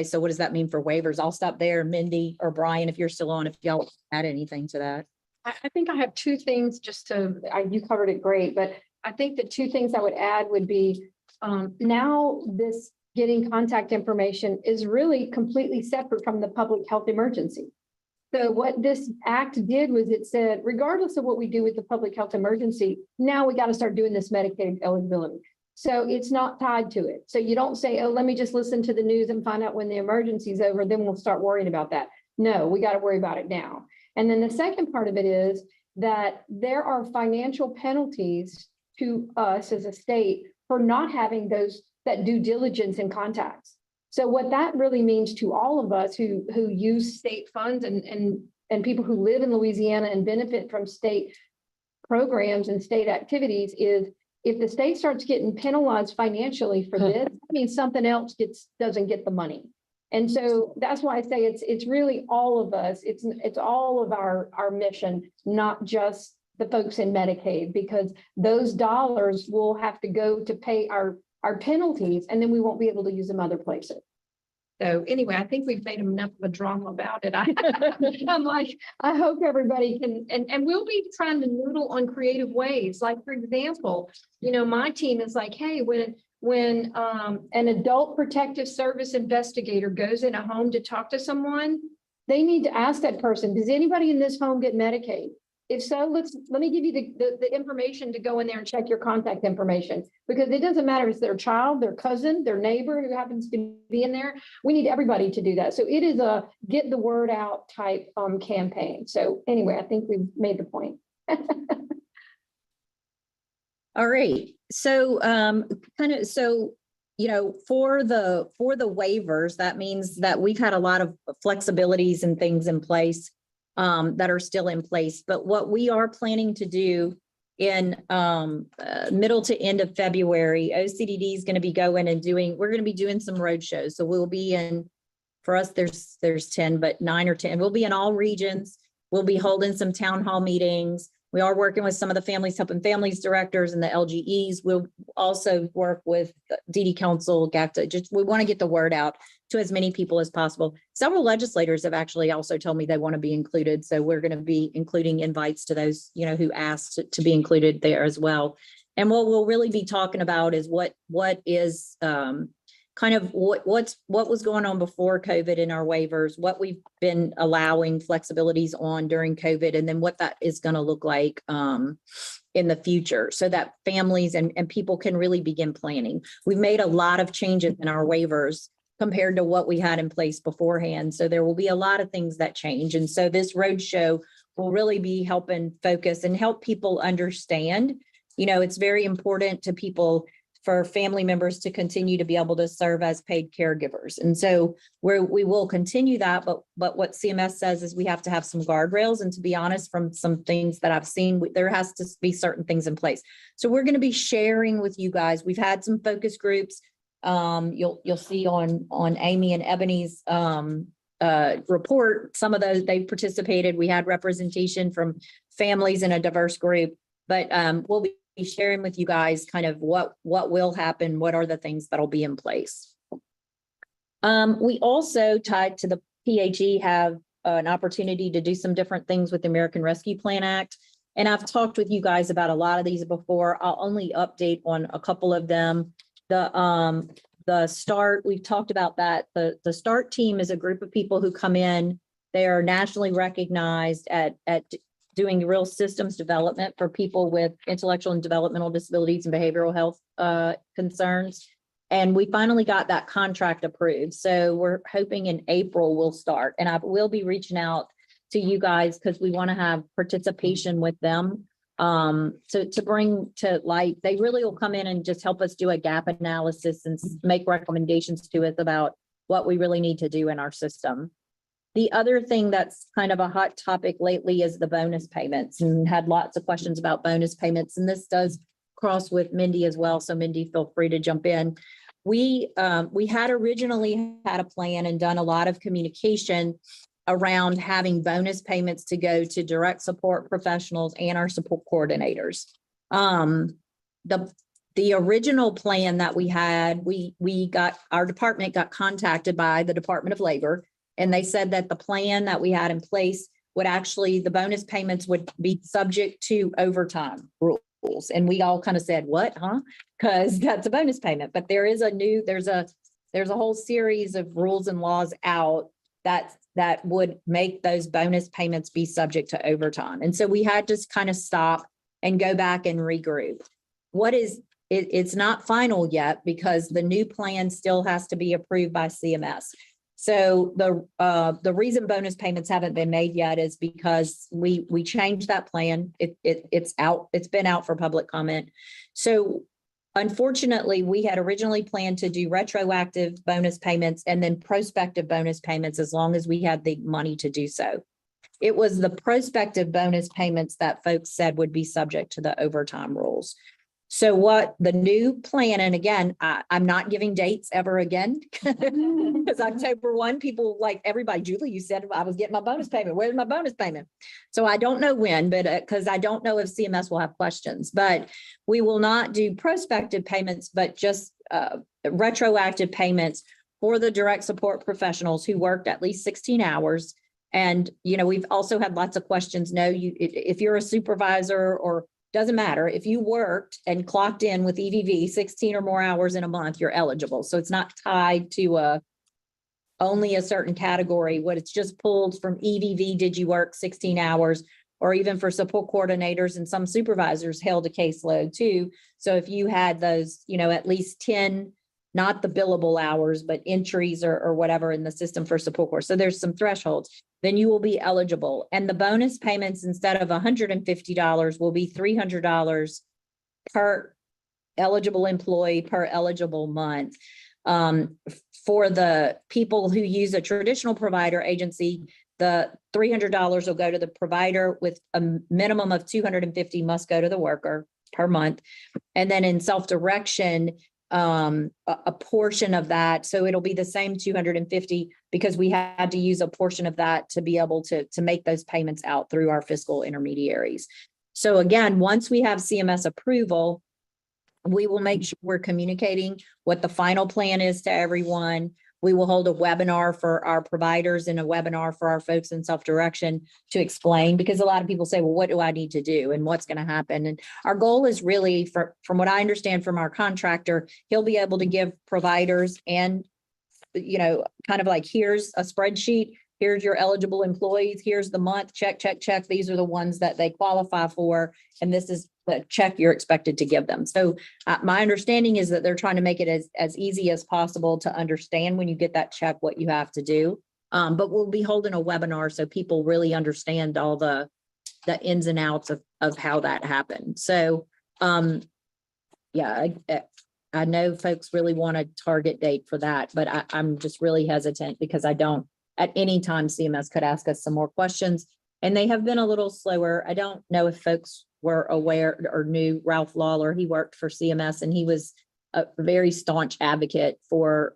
so what does that mean for waivers? I'll stop there. Mindy or Brian, if you're still on, if y'all add anything to that. I think I have 2 things you covered it great, but I think the 2 things I would add would be, now this getting contact information is really completely separate from the public health emergency. So what this act did was it said, regardless of what we do with the public health emergency, now we got to start doing this Medicaid eligibility. So it's not tied to it. So you don't say, oh, let me just listen to the news and find out when the emergency is over, then we'll start worrying about that. No, we got to worry about it now. And then the second part of it is that there are financial penalties to us as a state for not having that due diligence and contacts. So what that really means to all of us who use state funds and people who live in Louisiana and benefit from state programs and state activities is, if the state starts getting penalized financially for this, that means something else doesn't get the money. And so that's why I say it's really all of us. It's all of our mission, not just the folks in Medicaid, because those dollars will have to go to pay our penalties, and then we won't be able to use them other places. So anyway, I think we've made enough of a drama about it. I'm like, I hope everybody can, and we'll be trying to noodle on creative ways. Like, for example, my team is like, hey, when an adult protective service investigator goes in a home to talk to someone, they need to ask that person, does anybody in this home get Medicaid? If so, let me give you the information to go in there and check your contact information. Because it doesn't matter if it's their child, their cousin, their neighbor who happens to be in there. We need everybody to do that. So it is a get the word out type campaign. So anyway, I think we've made the point. All right, so for the waivers, that means that we've had a lot of flexibilities and things in place that are still in place. But what we are planning to do in middle to end of February, OCDD is going to be going and we're going to be doing some road shows. So we'll be in, for us, there's 10, but 9 or 10. We'll be in all regions. We'll be holding some town hall meetings. We are working with some of the Families Helping Families directors and the LGEs. We'll also work with DD Council, GACTA. We want to get the word out to as many people as possible. Several legislators have actually also told me they want to be included. So we're going to be including invites to those, who asked to be included there as well. And what we'll really be talking about is what is what was going on before COVID in our waivers, what we've been allowing flexibilities on during COVID, and then what that is going to look like in the future so that families and people can really begin planning. We've made a lot of changes in our waivers compared to what we had in place beforehand. So there will be a lot of things that change. And so this roadshow will really be helping focus and help people understand, it's very important to people for family members to continue to be able to serve as paid caregivers. And so we will continue that, but what CMS says is we have to have some guardrails. And to be honest, from some things that I've seen, there has to be certain things in place. So we're going to be sharing with you guys. We've had some focus groups. You'll see on Amy and Ebony's report, some of those they've participated. We had representation from families in a diverse group, but we'll be sharing with you guys kind of what will happen, what are the things that'll be in place. We also, tied to the PHE, have an opportunity to do some different things with the American Rescue Plan Act. And I've talked with you guys about a lot of these before. I'll only update on a couple of them. The START, we've talked about that. The START team is a group of people who come in. They are nationally recognized at doing real systems development for people with intellectual and developmental disabilities and behavioral health concerns. And we finally got that contract approved. So we're hoping in April we'll start. And I will be reaching out to you guys because we want to have participation with them. So to bring to light, they really will come in and just help us do a gap analysis and make recommendations to us about what we really need to do in our system. The other thing that's kind of a hot topic lately is the bonus payments, and had lots of questions about bonus payments. And this does cross with Mindy as well. So Mindy, feel free to jump in. We had originally had a plan and done a lot of communication around having bonus payments to go to direct support professionals and our support coordinators. The original plan that we had, our department got contacted by the Department of Labor. And they said that the plan that we had in place would actually, the bonus payments would be subject to overtime rules. And we all kind of said, what, huh? Because that's a bonus payment. But there is there's a whole series of rules and laws out that would make those bonus payments be subject to overtime. And so we had to kind of stop and go back and regroup. It's not final yet because the new plan still has to be approved by CMS. So the reason bonus payments haven't been made yet is because we changed that plan. It's been out for public comment. So unfortunately, we had originally planned to do retroactive bonus payments and then prospective bonus payments as long as we had the money to do so. It was the prospective bonus payments that folks said would be subject to the overtime rules. So what the new plan, and again, I'm not giving dates ever again, because October 1, people like everybody, Julie, you said I was getting my bonus payment. Where's my bonus payment? So I don't know when, but because I don't know if CMS will have questions, but we will not do prospective payments, but just retroactive payments for the direct support professionals who worked at least 16 hours. And, we've also had lots of questions. No, if you're a supervisor or doesn't matter. If you worked and clocked in with EVV 16 or more hours in a month, you're eligible. So it's not tied to only a certain category. What it's just pulled from EVV, did you work 16 hours or even for support coordinators, and some supervisors held a caseload too. So if you had those, at least 10, not the billable hours, but entries or whatever in the system for support course. So there's some thresholds, then you will be eligible. And the bonus payments, instead of $150, will be $300 per eligible employee per eligible month. For the people who use a traditional provider agency, the $300 will go to the provider, with a minimum of $250 must go to the worker per month. And then in self-direction, a portion of that, so it'll be the same 250, because we had to use a portion of that to be able to make those payments out through our fiscal intermediaries. So again, once we have CMS approval, we will make sure we're communicating what the final plan is to everyone. We will hold a webinar for our providers and a webinar for our folks in self-direction to explain, because a lot of people say, well, what do I need to do and what's going to happen? And our goal is really, from what I understand from our contractor, he'll be able to give providers and, kind of like, here's a spreadsheet, here's your eligible employees, here's the month, check, check, check. These are the ones that they qualify for, and this is the check you're expected to give them. So my understanding is that they're trying to make it as easy as possible to understand when you get that check what you have to do. But we'll be holding a webinar so people really understand all the ins and outs of how that happened. So yeah, I know folks really want a target date for that, but I'm just really hesitant, because I don't, at any time, CMS could ask us some more questions, and they have been a little slower. I don't know if folks were aware or knew Ralph Lawler. He worked for CMS, and he was a very staunch advocate for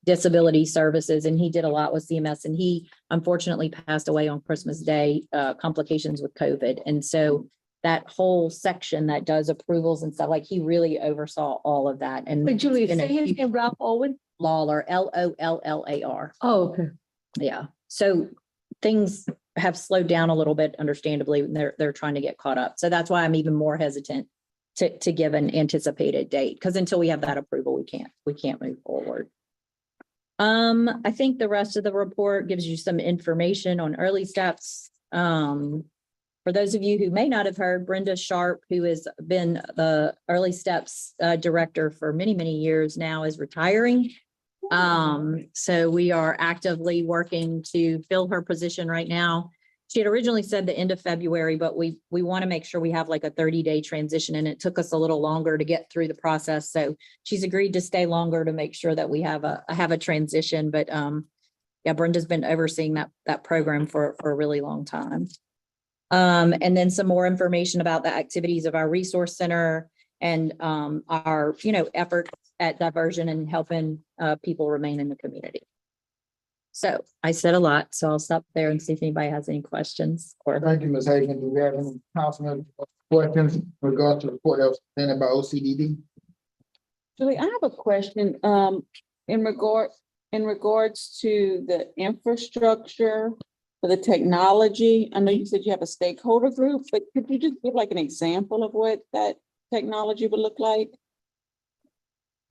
disability services, and he did a lot with CMS, and he unfortunately passed away on Christmas Day, complications with COVID. And so that whole section that does approvals and stuff, like, he really oversaw all of that. And But Julia, it's been a say his huge- name, Ralph Owen? Lawler, Lollar. Oh, okay. Yeah. So things have slowed down a little bit, understandably, and they're trying to get caught up. So that's why I'm even more hesitant to give an anticipated date, because until we have that approval, we can't move forward. I think the rest of the report gives you some information on early steps. For those of you who may not have heard, Brenda Sharp, who has been the early steps director for many, many years now, is retiring. So we are actively working to fill her position right now. She had originally said the end of February, but we want to make sure we have like a 30-day transition, and it took us a little longer to get through the process. So she's agreed to stay longer to make sure that we have a transition. But yeah, Brenda's been overseeing that program for a really long time. And then some more information about the activities of our resource center and our effort at diversion and helping people remain in the community. So I said a lot, so I'll stop there and see if anybody has any questions. Or Thank you, Ms. Hagan. Do we have any councilman questions in regards to the report that was presented by OCDD? Julie, I have a question, in regards to the infrastructure for the technology. I know you said you have a stakeholder group, but could you just give like an example of what that technology would look like?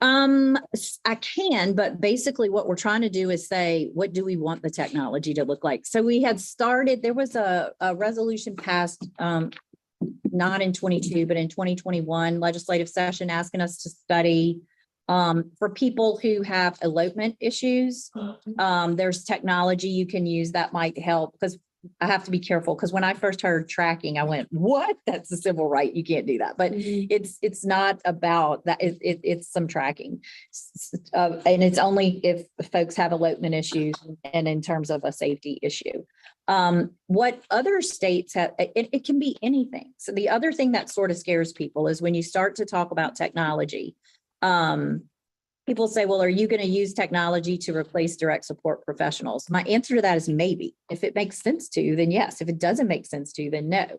I can, but basically what we're trying to do is say, what do we want the technology to look like? So we had started, there was a resolution passed, not in 22, but in 2021 legislative session asking us to study for people who have elopement issues. There's technology you can use that might help, because I have to be careful, because when I first heard tracking, I went, what? That's a civil right. You can't do that. But it's not about that. It's some tracking. And it's only if folks have elopement issues and in terms of a safety issue. What other states have, it can be anything. So the other thing that sort of scares people is when you start to talk about technology, people say, well, are you going to use technology to replace direct support professionals? My answer to that is maybe. If it makes sense to, then yes. If it doesn't make sense to, then no.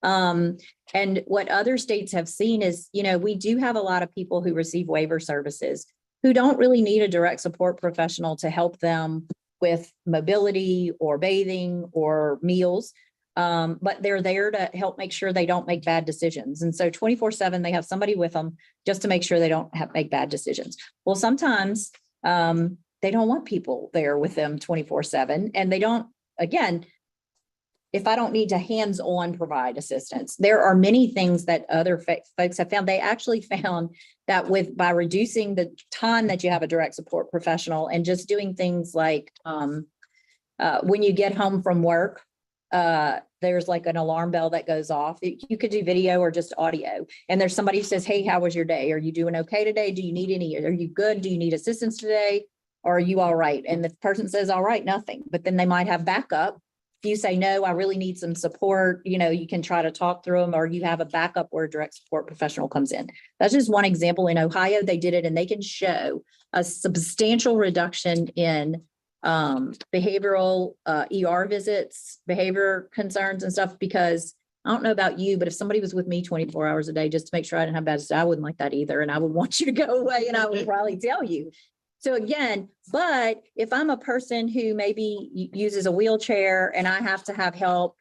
And what other states have seen is, we do have a lot of people who receive waiver services who don't really need a direct support professional to help them with mobility or bathing or meals. But they're there to help make sure they don't make bad decisions. And so 24/7, they have somebody with them just to make sure they don't make bad decisions. Well, sometimes they don't want people there with them 24/7, and they don't, again, if I don't need to hands-on provide assistance. There are many things that other folks have found. They actually found that by reducing the time that you have a direct support professional and just doing things like, when you get home from work, there's like an alarm bell that goes off. You could do video or just audio. And there's somebody who says, hey, how was your day? Are you doing okay today? Do you need are you good? Do you need assistance today? Or are you all right? And the person says, all right, nothing. But then they might have backup. If you say, no, I really need some support, you can try to talk through them, or you have a backup where a direct support professional comes in. That's just one example. In Ohio, they did it, and they can show a substantial reduction in behavioral ER visits, behavior concerns and stuff, because I don't know about you, but if somebody was with me 24 hours a day just to make sure I didn't have bad stuff, I wouldn't like that either. And I would want you to go away, and I would probably tell you. So again, but if I'm a person who maybe uses a wheelchair and I have to have help,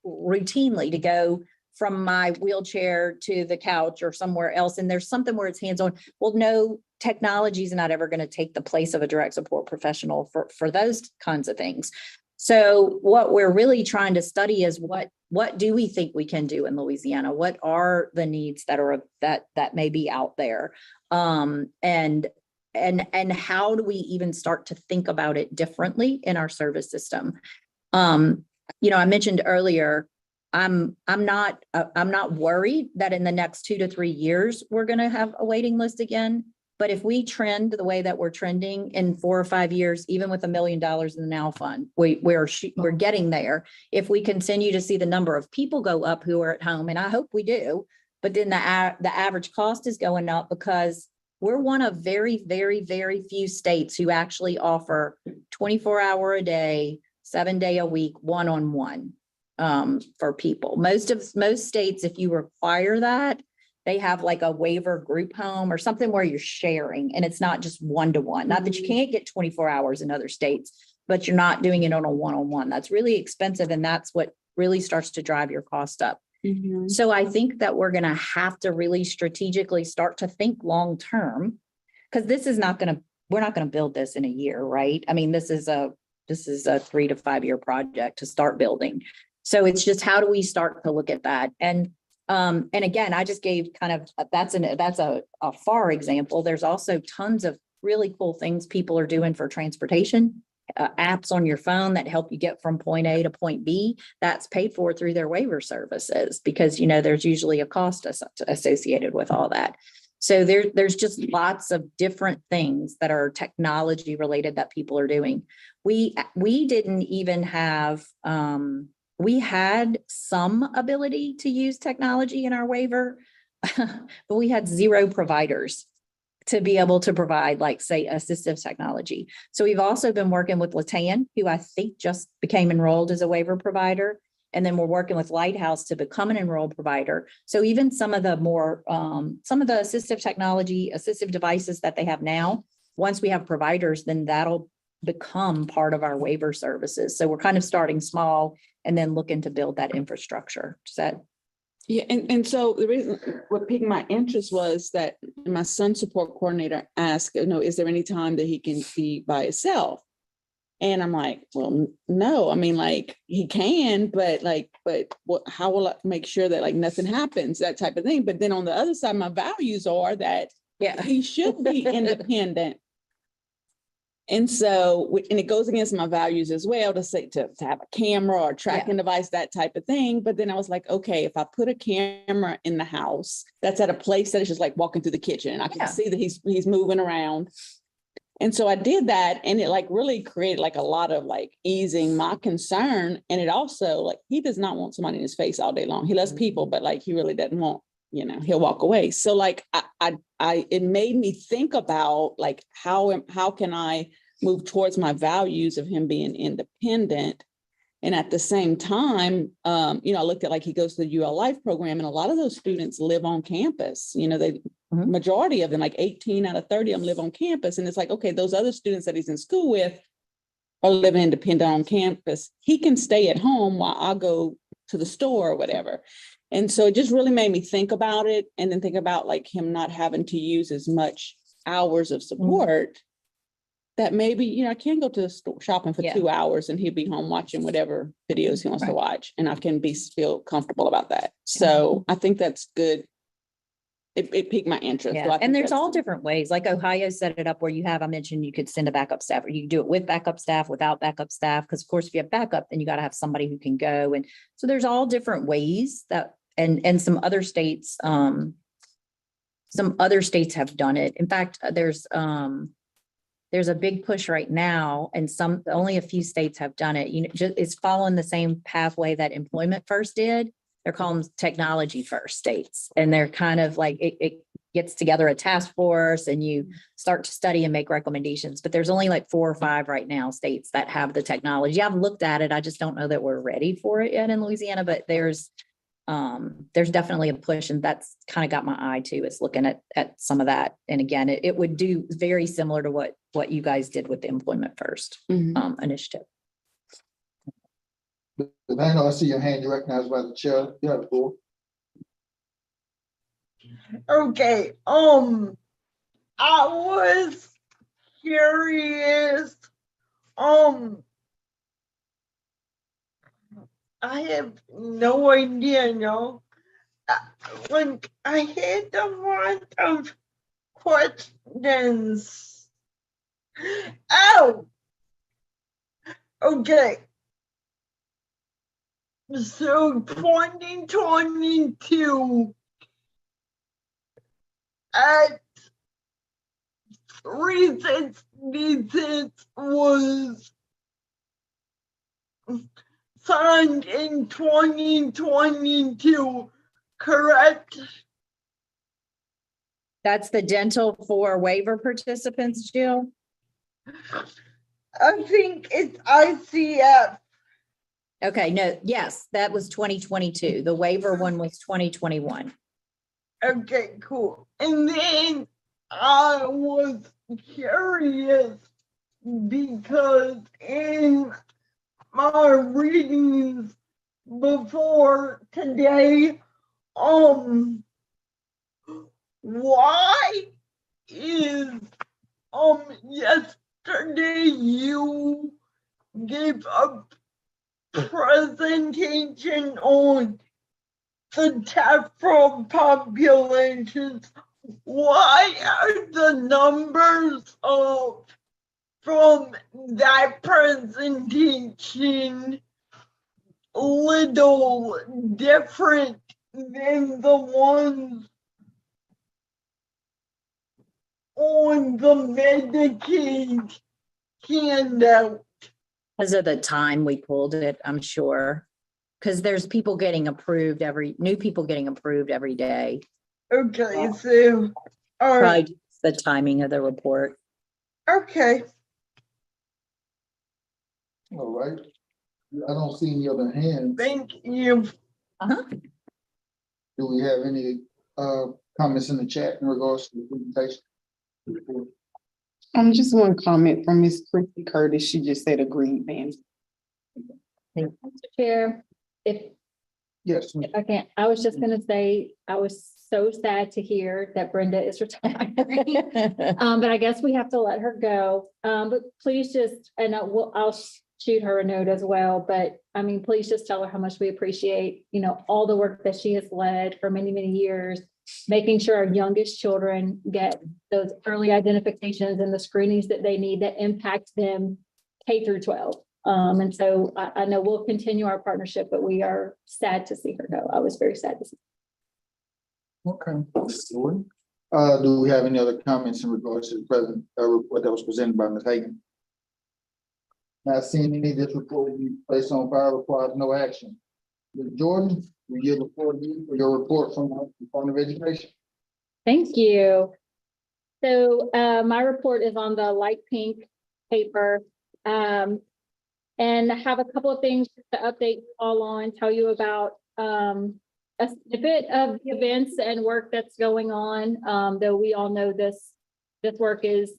routinely to go from my wheelchair to the couch or somewhere else, and there's something where it's hands-on, well, no, technology is not ever going to take the place of a direct support professional for those kinds of things. So what we're really trying to study is what do we think we can do in Louisiana? What are the needs that are that may be out there? And how do we even start to think about it differently in our service system? I mentioned earlier, I'm not worried that in the next 2 to 3 years, we're going to have a waiting list again. But if we trend the way that we're trending in 4 or 5 years, even with $1 million in the Now Fund, we're getting there. If we continue to see the number of people go up who are at home, and I hope we do, but then the average cost is going up because we're one of very, very, very few states who actually offer 24-hour a day, 7-day a week, one-on-one for people. Most states, if you require that, they have like a waiver group home or something where you're sharing, and it's not just one-to-one. Not that you can't get 24 hours in other states, but you're not doing it on a one-on-one. That's really expensive, and that's what really starts to drive your cost up. Mhm. So I think that we're going to have to really strategically start to think long-term, because we're not going to build this in a year, right? I mean, this is a 3 to 5 year project to start building. So it's just, how do we start to look at that? And again, I just gave kind of, that's a far example. There's also tons of really cool things people are doing for transportation. Apps on your phone that help you get from point A to point B, that's paid for through their waiver services, because there's usually a cost associated with all that. So there's just lots of different things that are technology related that people are doing. We didn't even have we had some ability to use technology in our waiver, but we had 0 providers to be able to provide, like, say, assistive technology. So we've also been working with Latan, who I think just became enrolled as a waiver provider. And then we're working with Lighthouse to become an enrolled provider. So even some of the assistive technology, assistive devices that they have now, once we have providers, then that'll become part of our waiver services. So we're kind of starting small and then looking to build that infrastructure. Does that? Yeah, and so the reason what piqued my interest was that my son's support coordinator asked, is there any time that he can be by himself? And I'm like, well, no, I mean, like, he can, but how will I make sure that like nothing happens, that type of thing. But then on the other side, my values are that he should be independent. And so, and it goes against my values as well to say to have a camera or a tracking device, that type of thing. But then I was like, okay, if I put a camera in the house, that's at a place that is just like walking through the kitchen, and I can see that he's moving around. And so I did that, and it like really created like a lot of like easing my concern. And it also, like, he does not want somebody in his face all day long. He loves people, but like he really doesn't want, he'll walk away. So like it made me think about like how can I move towards my values of him being independent. And at the same time, I looked at, like, he goes to the UL Life program, and a lot of those students live on campus. Majority of them, like 18 out of 30 of them, live on campus. And it's like, okay, those other students that he's in school with are living independent on campus. He can stay at home while I go to the store or whatever. And so it just really made me think about it, and then think about like him not having to use as much hours of support. that maybe, you know, I can go to the store shopping for Yeah. 2 hours and he'll be home watching whatever videos he wants to Right. watch. And I can feel comfortable about that. So I think that's good. It piqued my interest. So Yeah, I think and there's that's- all different ways, like Ohio set it up where I mentioned you could send a backup staff, or you can do it with backup staff, without backup staff, because of course, if you have backup, then you got to have somebody who can go, and so there's all different ways that, and some other states have done it. In fact, there's a big push right now, and only a few states have done it. You know, just, it's following the same pathway that Employment First did. They're calling them Technology First states, and they're kind of like, it gets together a task force and you start to study and make recommendations. But there's only like 4 or 5 right now states that have the technology. I've looked at it. I just don't know that we're ready for it yet in Louisiana, but there's definitely a push, and that's kind of got my eye too. It's looking at some of that. And again, it would do very similar to what you guys did with the Employment First Mhm. initiative. I see your hand, you recognized by the chair. You have the floor. Okay, I was curious, I have no idea, no. Like, I had a lot of questions. Oh! Okay. So 2022 at 366 was signed in 2022, correct? That's the dental for waiver participants, Jill? I think it's ICF. Okay, no, yes, that was 2022. The waiver one was 2021. Okay, cool. And then I was curious because in my readings before today, why is, yesterday you gave a presentation on the TEFRA populations. Why are the numbers from that presentation little different than the ones on the Medicaid handout? Because of the time we pulled it, I'm sure. Because there's people getting approved new people getting approved every day. Okay, so, all right, Probably just the timing of the report. okay. All right. I don't see any other hands. Thank you. Do we have any comments in the chat in regards to the presentation? Just one comment from Ms. Christy Curtis. She just said agreed, ma'am. Chair, if Yes. I can, I was just gonna say, I was so sad to hear that Brenda is retiring. But I guess we have to let her go. But please just, and I'll shoot her a note as well, but I mean, please just tell her how much we appreciate, all the work that she has led for many, many years, making sure our youngest children get those early identifications and the screenings that they need that impact them K through 12. And so I know we'll continue our partnership, but we are sad to see her go. I was very sad to see. Okay. Do we have any other comments in regards to the present report that was presented by Ms. Hagan? Not seeing any, this report will be placed on file, requires no action. Ms. Jordan, we yield the floor to you for your report from the Department of Education. Thank you. So my report is on the light pink paper. And I have a couple of things to update you all on, tell you about a snippet of the events and work that's going on. Though we all know this work is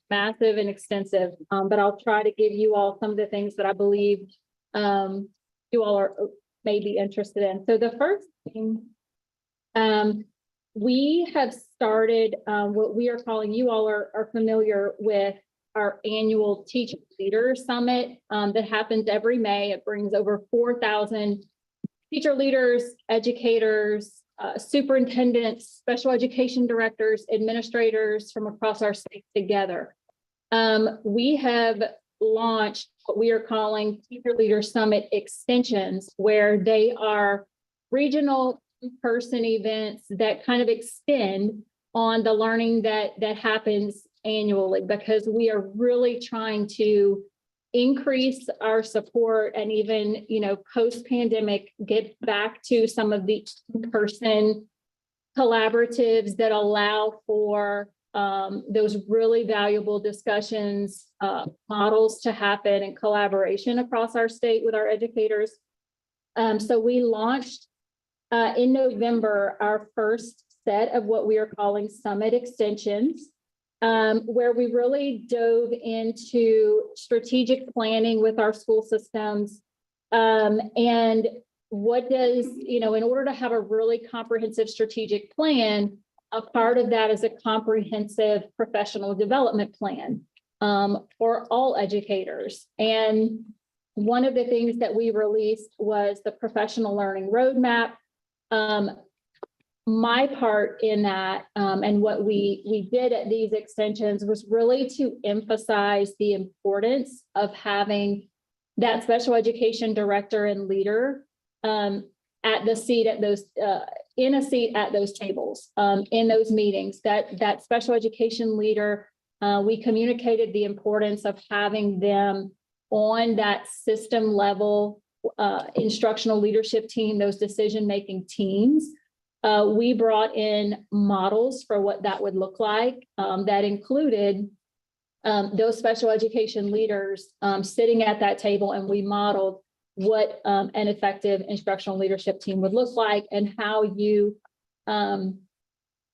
massive and extensive, but I'll try to give you all some of the things that I believe you all are maybe interested in. So the first thing, we have started what we are calling, you all are familiar with our annual Teacher Leader Summit that happens every May. It brings over 4,000 teacher leaders, educators, superintendents, special education directors, administrators from across our state together. We have launched what we are calling Teacher Leader Summit extensions, where they are regional in-person events that kind of extend on the learning that happens annually, because we are really trying to increase our support and even, post-pandemic, get back to some of the in-person collaboratives that allow for those really valuable discussions, models to happen and collaboration across our state with our educators. So we launched in November our first set of what we are calling Summit Extensions, where we really dove into strategic planning with our school systems. And what does, in order to have a really comprehensive strategic plan, a part of that is a comprehensive professional development plan for all educators. And one of the things that we released was the professional learning roadmap. My part in that and what we did at these extensions was really to emphasize the importance of having that special education director and leader at the seat at those in a seat at those tables, in those meetings, that special education leader, we communicated the importance of having them on that system level instructional leadership team, those decision-making teams. We brought in models for what that would look like that included those special education leaders sitting at that table, and we modeled what an effective instructional leadership team would look like and how you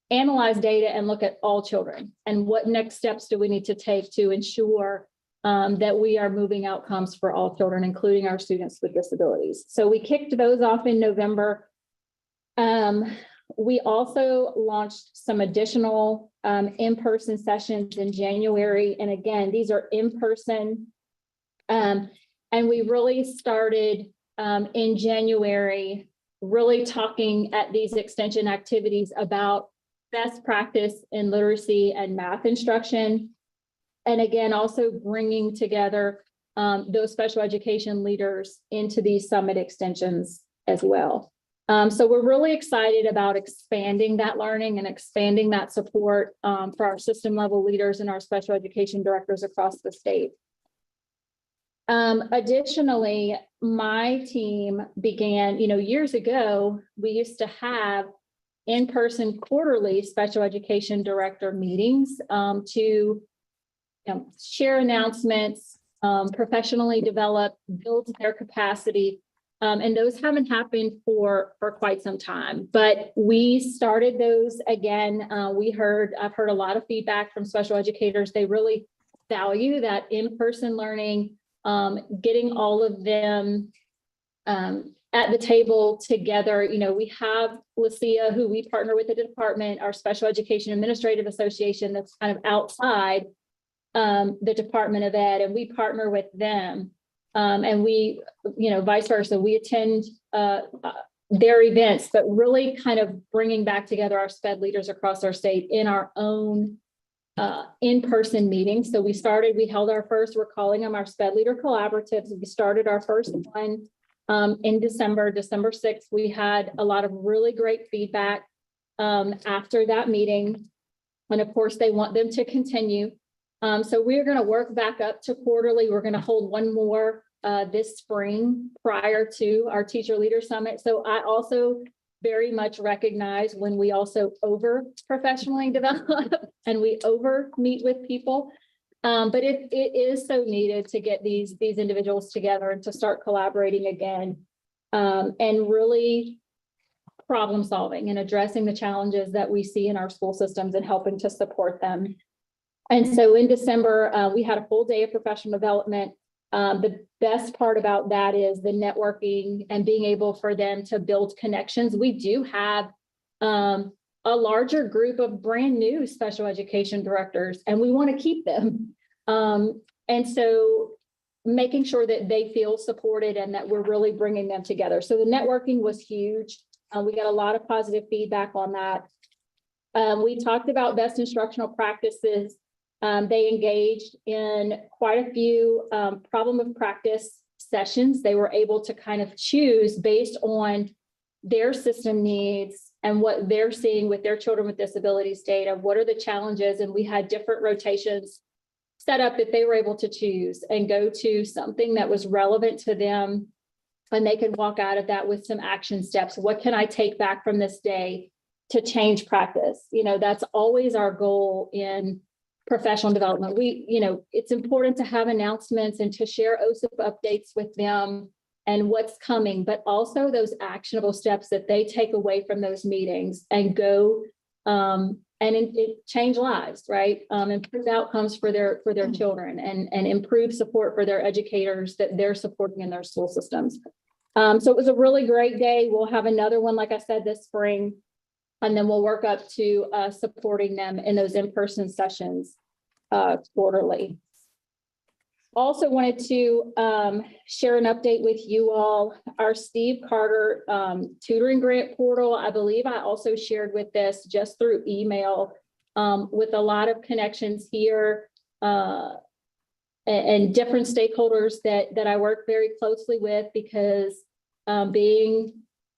analyze data and look at all children and what next steps do we need to take to ensure that we are moving outcomes for all children, including our students with disabilities. So we kicked those off in November. We also launched some additional in-person sessions in January. And again, these are in-person. And we really started in January, really talking at these extension activities about best practice in literacy and math instruction. And again, also bringing together those special education leaders into these summit extensions as well. So we're really excited about expanding that learning and expanding that support for our system level leaders and our special education directors across the state. Additionally, my team began, years ago, we used to have in-person quarterly special education director meetings to share announcements, professionally develop, build their capacity. And those haven't happened for quite some time, but we started those again. I've heard a lot of feedback from special educators. They really value that in-person learning, getting all of them at the table together. We have Lucia, who we partner with the department, our Special Education Administrative Association, that's kind of outside the Department of Ed, and we partner with them. And we, vice versa, we attend their events, but really kind of bringing back together our SPED leaders across our state in our own in-person meetings. So we held our first, we're calling them our SPED leader collaboratives. We started our first one in December 6th. We had a lot of really great feedback after that meeting. And of course, they want them to continue. So we're going to work back up to quarterly. We're going to hold one more this spring prior to our Teacher Leader Summit. So I also very much recognize when we also over professionally develop and we over meet with people. But it is so needed to get these individuals together and to start collaborating again and really problem solving and addressing the challenges that we see in our school systems and helping to support them. And so in December, we had a full day of professional development. The best part about that is the networking and being able for them to build connections. We do have a larger group of brand new special education directors, and we want to keep them. And so making sure that they feel supported and that we're really bringing them together. So the networking was huge. We got a lot of positive feedback on that. We talked about best instructional practices. They engaged in quite a few problem of practice sessions. They were able to kind of choose based on their system needs and what they're seeing with their children with disabilities data. What are the challenges? And we had different rotations set up that they were able to choose and go to something that was relevant to them. And they could walk out of that with some action steps. What can I take back from this day to change practice? You know, that's always our goal in professional development. It's important to have announcements and to share OSIP updates with them and what's coming, but also those actionable steps that they take away from those meetings and go and it change lives, right? Improve outcomes for their children and improve support for their educators that they're supporting in their school systems. So it was a really great day. We'll have another one, like I said, this spring, and then we'll work up to supporting them in those in-person sessions quarterly. Also wanted to share an update with you all. Our Steve Carter tutoring grant portal, I believe I also shared with this just through email with a lot of connections here and different stakeholders that I work very closely with because being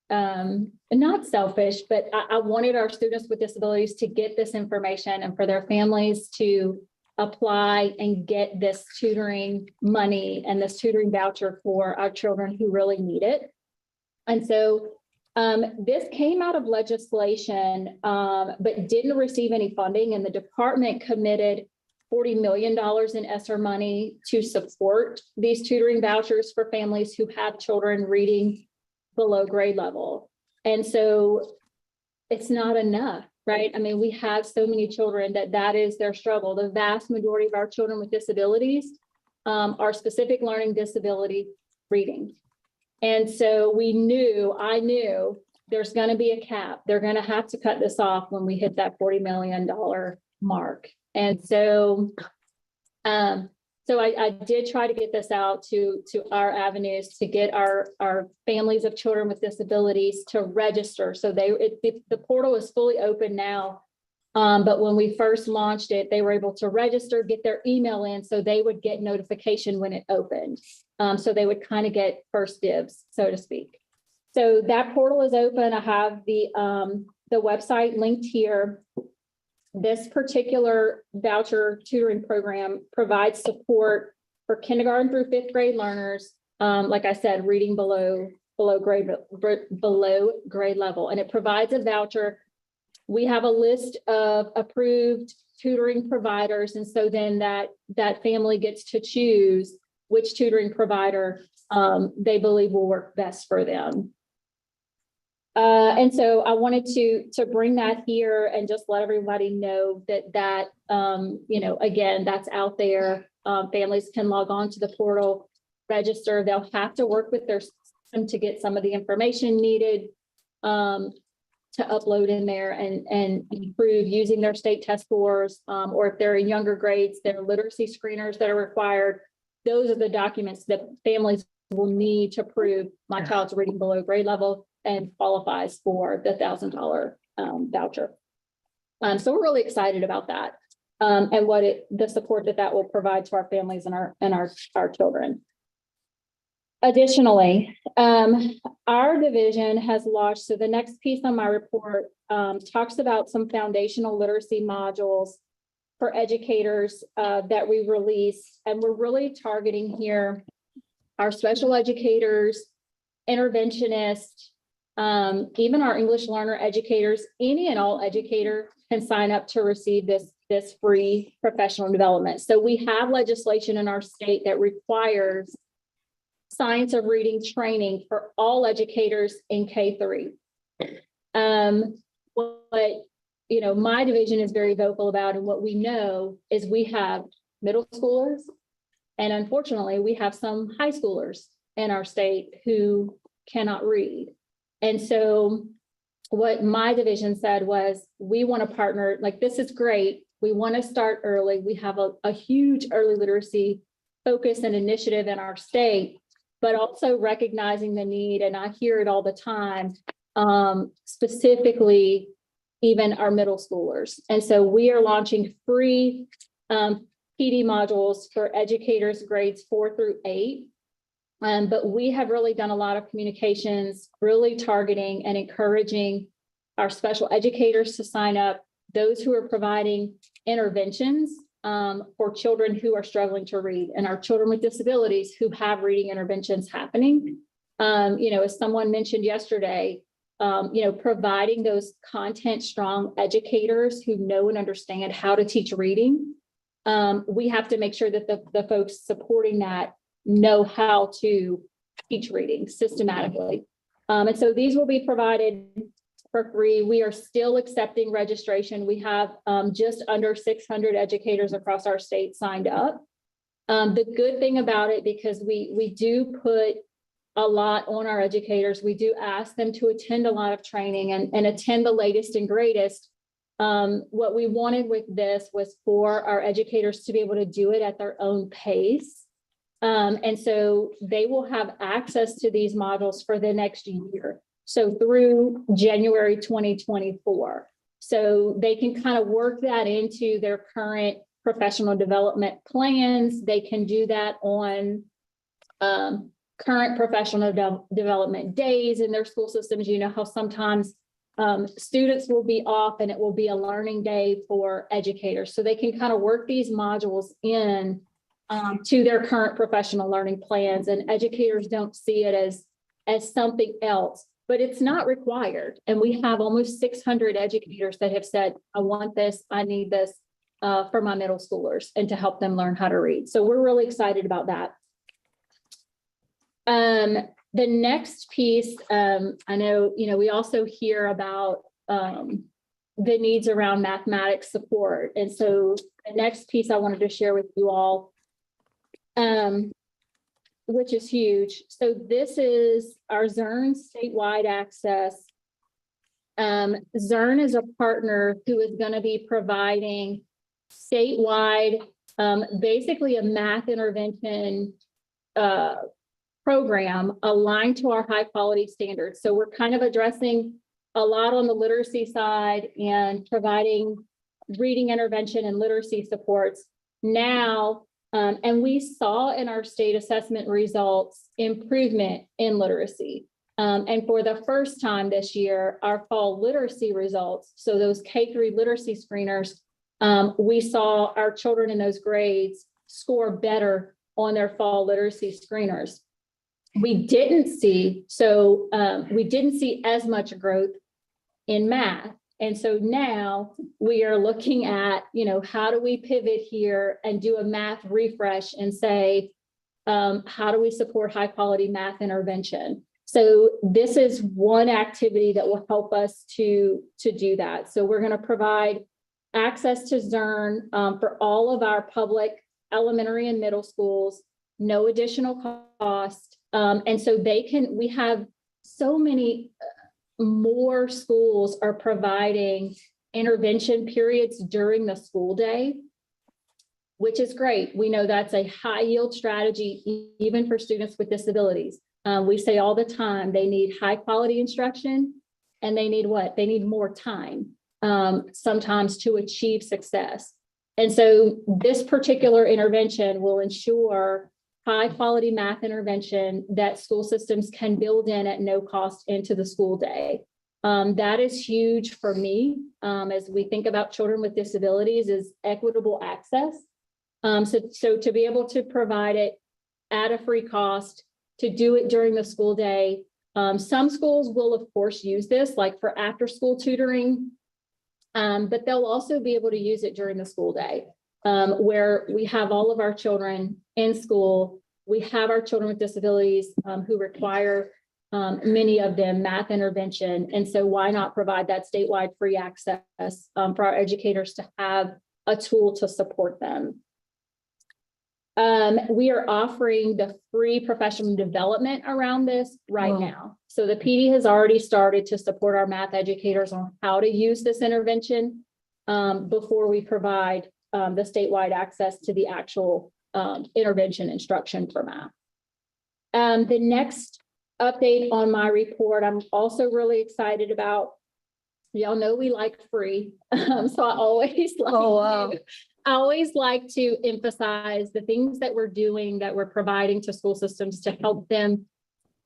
not selfish, but I wanted our students with disabilities to get this information and for their families to apply and get this tutoring money and this tutoring voucher for our children who really need it. And so this came out of legislation, but didn't receive any funding, and the department committed $40 million in ESSER money to support these tutoring vouchers for families who have children reading below grade level. And so it's not enough, right? I mean, we have so many children that is their struggle. The vast majority of our children with disabilities are specific learning disability reading. And so I knew there's going to be a cap. They're going to have to cut this off when we hit that $40 million mark. And so, I did try to get this out to our avenues to get our families of children with disabilities to register. So the portal is fully open now. But when we first launched it, they were able to register, get their email in, so they would get notification when it opened. So they would kind of get first dibs, so to speak. So that portal is open. I have the website linked here. This particular voucher tutoring program provides support for kindergarten through 5th grade learners. Like I said, reading below grade level, and it provides a voucher. We have a list of approved tutoring providers, and so then that family gets to choose which tutoring provider they believe will work best for them. And so I wanted to bring that here and just let everybody know that again, that's out there. Families can log on to the portal, register. They'll have to work with their system to get some of the information needed to upload in there and improve using their state test scores, or if they're in younger grades, their literacy screeners that are required. Those are the documents that families will need to prove my child's reading below grade level and qualifies for the $1,000 voucher. So we're really excited about that and the support that will provide to our families and our children. Additionally, our division has launched, so the next piece on my report talks about some foundational literacy modules for educators that we release, and we're really targeting here our special educators, interventionists, even our English learner educators. Any and all educator can sign up to receive this free professional development. So we have legislation in our state that requires science of reading training for all educators in K-3. What my division is very vocal about, and what we know is we have middle schoolers, and unfortunately we have some high schoolers in our state who cannot read. And so what my division said was, we want to partner, like, this is great. We want to start early. We have a huge early literacy focus and initiative in our state, but also recognizing the need, and I hear it all the time, specifically even our middle schoolers. And so we are launching free PD modules for educators grades 4 through 8. But we have really done a lot of communications, really targeting and encouraging our special educators to sign up, those who are providing interventions for children who are struggling to read, and our children with disabilities who have reading interventions happening. As someone mentioned yesterday, providing those content strong educators who know and understand how to teach reading. We have to make sure that the folks supporting that know how to teach reading systematically. And so these will be provided for free. We are still accepting registration. We have just under 600 educators across our state signed up. The good thing about it, because we do put a lot on our educators, we do ask them to attend a lot of training and attend the latest and greatest. What we wanted with this was for our educators to be able to do it at their own pace. And so they will have access to these modules for the next year. So through January 2024. So they can kind of work that into their current professional development plans. They can do that on current professional development days in their school systems. You know how sometimes students will be off and it will be a learning day for educators. So they can kind of work these modules in to their current professional learning plans, and educators don't see it as something else, but it's not required. And we have almost 600 educators that have said, I want this, I need this for my middle schoolers and to help them learn how to read. So we're really excited about that. The next piece, I know, we also hear about the needs around mathematics support. And so the next piece I wanted to share with you all, which is huge. So this is our Zern statewide access. Zern is a partner who is going to be providing statewide, basically a math intervention program aligned to our high quality standards. So we're kind of addressing a lot on the literacy side and providing reading intervention and literacy supports now. And we saw in our state assessment results improvement in literacy. And for the first time this year, our fall literacy results, so those K-3 literacy screeners, we saw our children in those grades score better on their fall literacy screeners. We didn't see as much growth in math. And so now we are looking at, how do we pivot here and do a math refresh and say, how do we support high quality math intervention? So this is one activity that will help us to do that. So we're going to provide access to Zern for all of our public elementary and middle schools, no additional cost. And so we have so many more schools are providing intervention periods during the school day, which is great. We know that's a high yield strategy, even for students with disabilities. We say all the time, they need high quality instruction and they need what? They need more time, sometimes to achieve success. And so this particular intervention will ensure high quality math intervention that school systems can build in at no cost into the school day. That is huge for me as we think about children with disabilities is equitable access. So to be able to provide it at a free cost, to do it during the school day. Some schools will of course use this like for after school tutoring, but they'll also be able to use it during the school day. Where we have all of our children in school, we have our children with disabilities who require many of them math intervention. And so why not provide that statewide free access for our educators to have a tool to support them. We are offering the free professional development around this right now. So the PD has already started to support our math educators on how to use this intervention. before we provide the statewide access to the actual intervention instruction for math. The next update on my report, I'm also really excited about. Y'all know we like free, so I always like to emphasize the things that we're doing, that we're providing to school systems to help them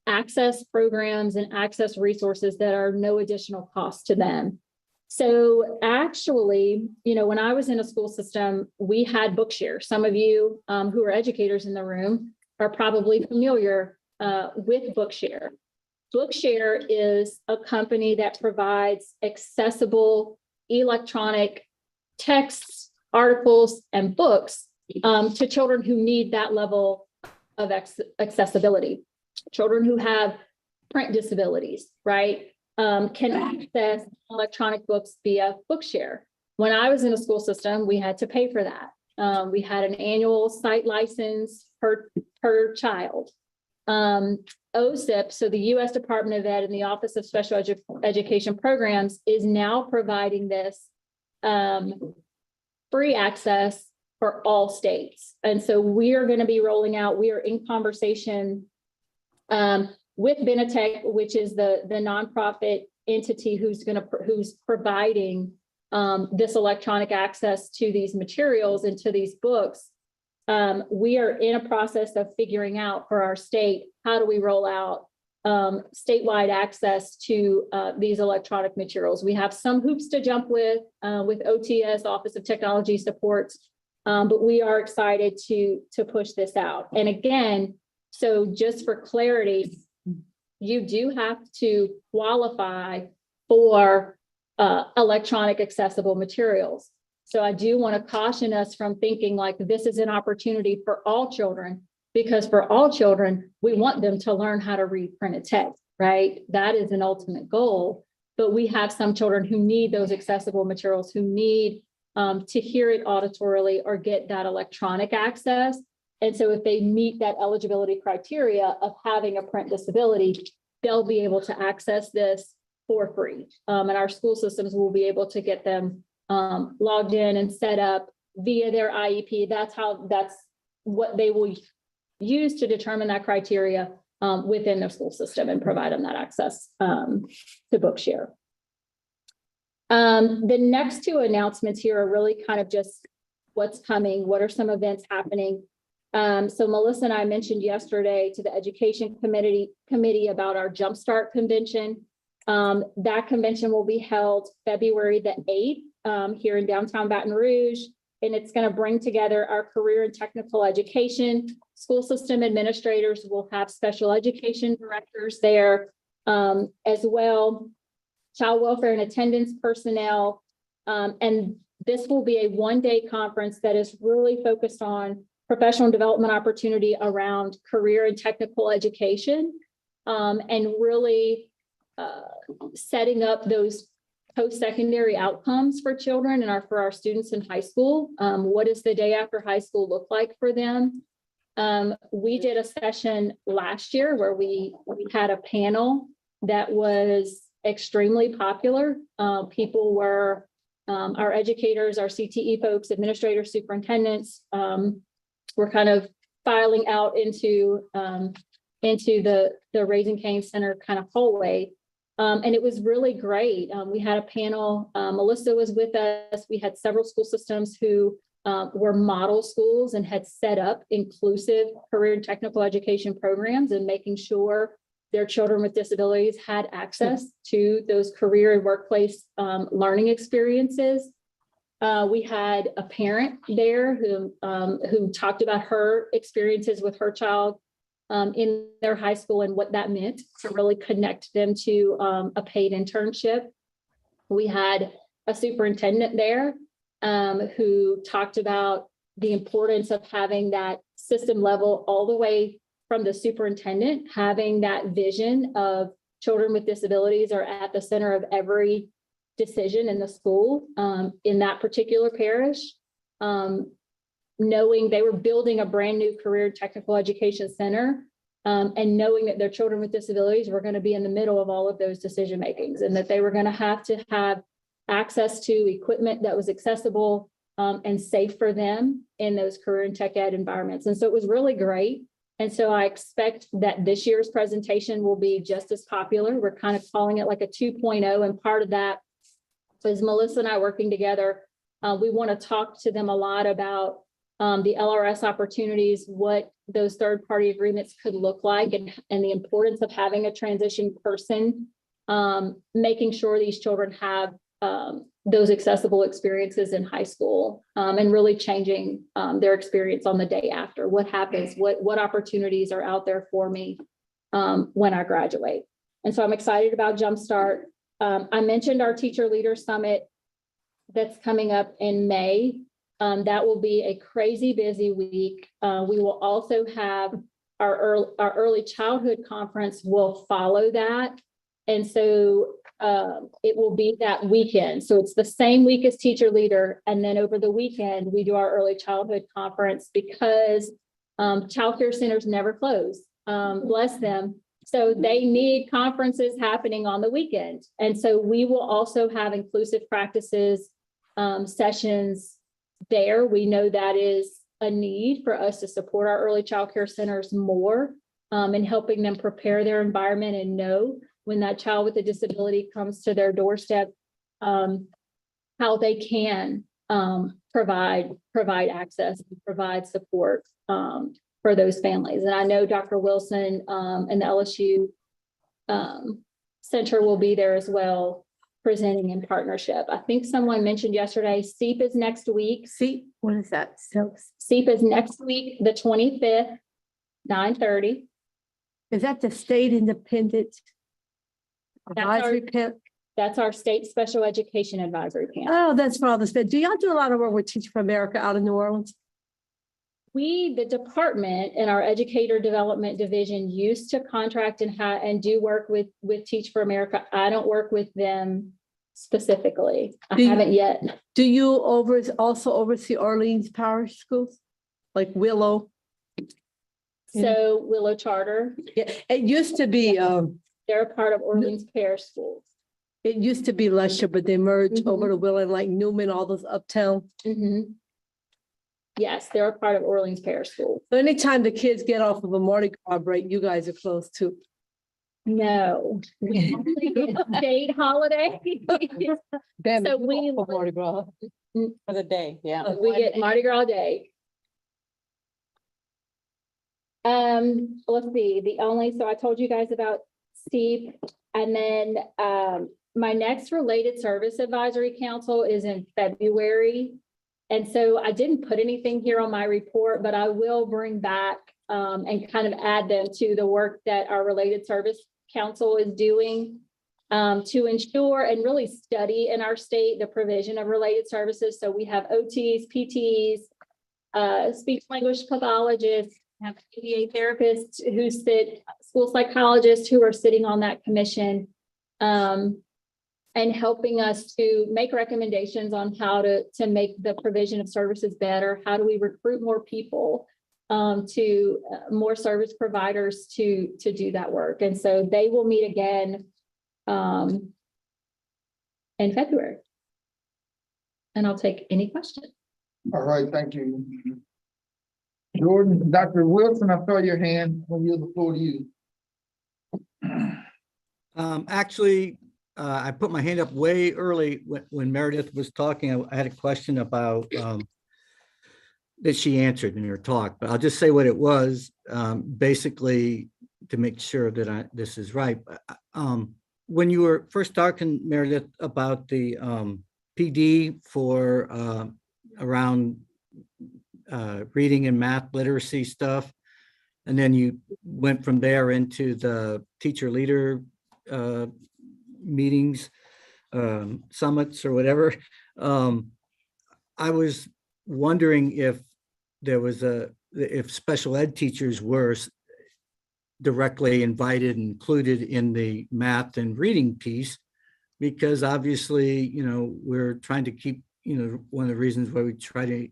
access programs and access resources that are no additional cost to them. So actually, when I was in a school system, we had Bookshare. Some of you who are educators in the room are probably familiar with Bookshare. Bookshare is a company that provides accessible electronic texts, articles, and books to children who need that level of accessibility. Children who have print disabilities, right, can access electronic books via Bookshare. When I was in a school system, we had to pay for that. We had an annual site license per child. OSIP, so the U.S. Department of Ed and the Office of Special Education Programs is now providing this free access for all states. And so we are going to be rolling out, we are in conversation with Benetech, which is the nonprofit entity who's providing this electronic access to these materials and to these books. We are in a process of figuring out for our state, how do we roll out statewide access to these electronic materials. We have some hoops to jump with OTS, Office of Technology Supports, but we are excited to push this out. And again, so just for clarity, you do have to qualify for electronic accessible materials. So I do want to caution us from thinking like this is an opportunity for all children, because for all children, we want them to learn how to read printed text, right? That is an ultimate goal. But we have some children who need those accessible materials, who need to hear it auditorily or get that electronic access. And so if they meet that eligibility criteria of having a print disability, they'll be able to access this for free. And our school systems will be able to get them logged in and set up via their IEP. That's what they will use to determine that criteria within their school system and provide them that access to Bookshare. The next two announcements here are really kind of just what's coming, what are some events happening. So Melissa and I mentioned yesterday to the Education Committee about our Jumpstart Convention. That convention will be held February the 8th here in downtown Baton Rouge, and it's going to bring together our career and technical education. School system administrators will have special education directors there as well, child welfare and attendance personnel. And this will be a one-day conference that is really focused on professional development opportunity around career and technical education, and really setting up those post-secondary outcomes for children and for our students in high school. What does the day after high school look like for them? We did a session last year where we had a panel that was extremely popular. People were, our educators, our CTE folks, administrators, superintendents, were kind of filing out into the Raising Cane Center kind of hallway. And it was really great. We had a panel, Melissa was with us. We had several school systems who were model schools and had set up inclusive career and technical education programs and making sure their children with disabilities had access to those career and workplace learning experiences. We had a parent there who talked about her experiences with her child in their high school and what that meant to really connect them to a paid internship. We had a superintendent there who talked about the importance of having that system level all the way from the superintendent, having that vision of children with disabilities are at the center of every decision in the school in that particular parish. Knowing they were building a brand new career technical education center and knowing that their children with disabilities were going to be in the middle of all of those decision makings and that they were going to have access to equipment that was accessible and safe for them in those career and tech ed environments. And so it was really great. And so I expect that this year's presentation will be just as popular. We're kind of calling it like a 2.0. And part of that is Melissa and I working together. We want to talk to them a lot about the LRS opportunities, what those third-party agreements could look like, and the importance of having a transition person, making sure these children have those accessible experiences in high school, and really changing their experience on the day after. What happens? What opportunities are out there for me when I graduate? And so I'm excited about Jumpstart. I mentioned our Teacher Leader Summit that's coming up in May. That will be a crazy busy week. We will also have our early childhood conference will follow that. And so it will be that weekend. So it's the same week as Teacher Leader. And then over the weekend, we do our early childhood conference because childcare centers never close, bless them. So they need conferences happening on the weekend. And so we will also have inclusive practices sessions there. We know that is a need for us to support our early childcare centers more in helping them prepare their environment and know when that child with a disability comes to their doorstep, how they can provide access and provide support for those families. And I know Dr. Wilson and the LSU Center will be there as well, presenting in partnership. I think someone mentioned yesterday, SEEP is next week. See, what is that? So SEEP is next week, the 25th, 9:30. is that the state independent That's our- advisory panel? That's our state special education advisory panel. Oh, that's for all the state. Do y'all do a lot of work with Teach for America out of New Orleans? We, the department and our educator development division used to contract and do work with Teach for America. I don't work with them specifically. I Do you- haven't yet. Do you also oversee Orleans Parish Schools? Like Willow? So Willow Charter, Yeah, it used to be, they're a part of Orleans Parish Schools. it used to be Lusher, but they merged Mhm. over to Willow, like Newman, all those uptown. Mhm. Yes, they're a part of Orleans Parish Schools. So anytime the kids get off of a Mardi Gras break, you guys are close too. No. We only get state holiday. Damn So it, we- for Mardi Gras. For the day, yeah. We get Mardi Gras Day. Let's see, so I told you guys about SEEP, and then my next related service advisory council is in February. And so I didn't put anything here on my report, but I will bring back and kind of add them to the work that our related service council is doing to ensure and really study in our state the provision of related services. So we have OTs, PTs, speech language pathologists, have ABA therapists who sit, school psychologists who are sitting on that commission, and helping us to make recommendations on how to make the provision of services better. How do we recruit more people to more service providers to do that work? And so they will meet again in February. And I'll take any questions. All right, thank you. Jordan, Dr. Wilson, I saw your hand. I'll yield the floor to you. Actually, I put my hand up way early when Meredith was talking. I had a question about that she answered in her talk, but I'll just say what it was, basically to make sure that this is right. When you were first talking, Meredith, about the PD for around reading and math literacy stuff, and then you went from there into the teacher leader meetings, summits or whatever. I was wondering if there was if special ed teachers were directly invited and included in the math and reading piece, because obviously, we're trying to keep, one of the reasons why we try to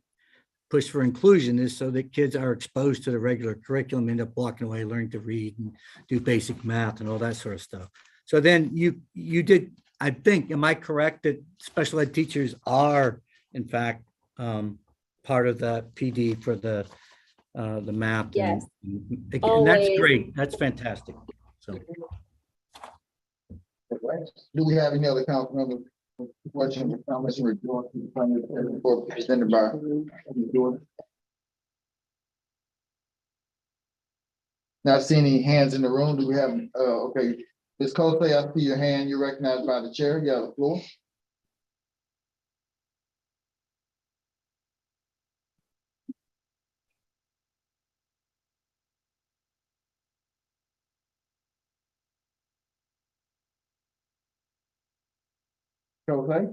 push for inclusion is so that kids are exposed to the regular curriculum, end up walking away, learning to read and do basic math and all that sort of stuff. So then you did I think, am I correct that special ed teachers are in fact part of the PD for the MAP? Yes. And that's Always. great. That's fantastic. So, Do we have any other council members? Questions or comments in regard to the financial report presented by Ms. Jordan? Not seeing any hands in the room. Do we have, okay, Ms. Cosey, I see your hand. You're recognized by the chair. You have the floor. Cosey?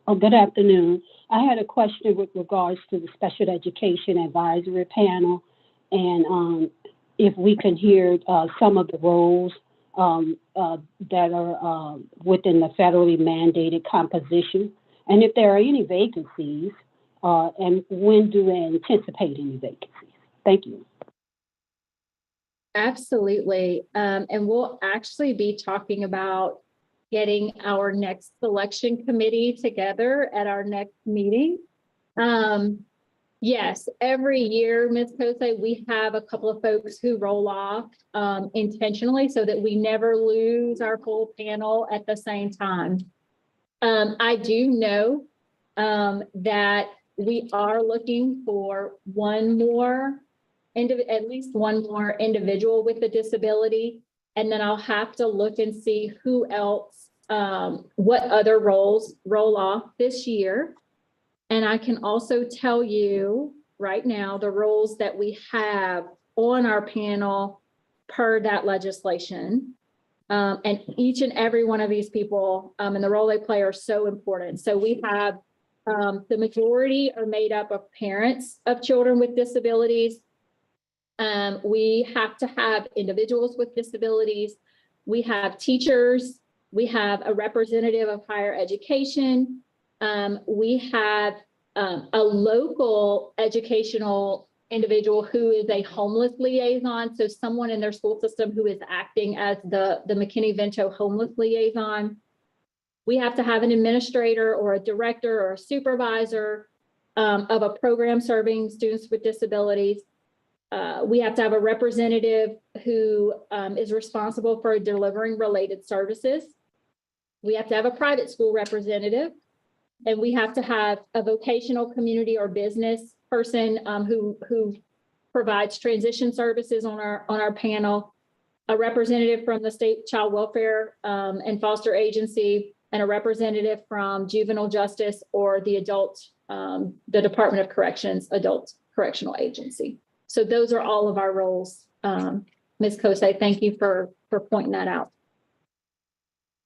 Oh, good afternoon. I had a question with regards to the Special Education Advisory Panel. And if we can hear some of the roles that are within the federally mandated composition. And if there are any vacancies, and when do they anticipate any vacancies? Thank you. Absolutely. And we'll actually be talking about getting our next selection committee together at our next meeting. Yes, every year, Ms. Kosei, we have a couple of folks who roll off intentionally so that we never lose our full panel at the same time. I do know that we are looking for at least one more individual with a disability. And then I'll have to look and see who else, what other roles roll off this year. And I can also tell you right now, the roles that we have on our panel per that legislation. And each and every one of these people and the role they play are so important. So we have the majority are made up of parents of children with disabilities. We have to have individuals with disabilities. We have teachers. We have a representative of higher education. We have a local educational individual who is a homeless liaison. So someone in their school system who is acting as the McKinney-Vento homeless liaison. We have to have an administrator or a director or a supervisor of a program serving students with disabilities. We have to have a representative who is responsible for delivering related services. We have to have a private school representative, and we have to have a vocational community or business person who provides transition services on our panel, a representative from the state child welfare and foster agency, and a representative from juvenile justice or the Department of Corrections adult correctional agency. So those are all of our roles. Ms. Kosei, thank you for pointing that out.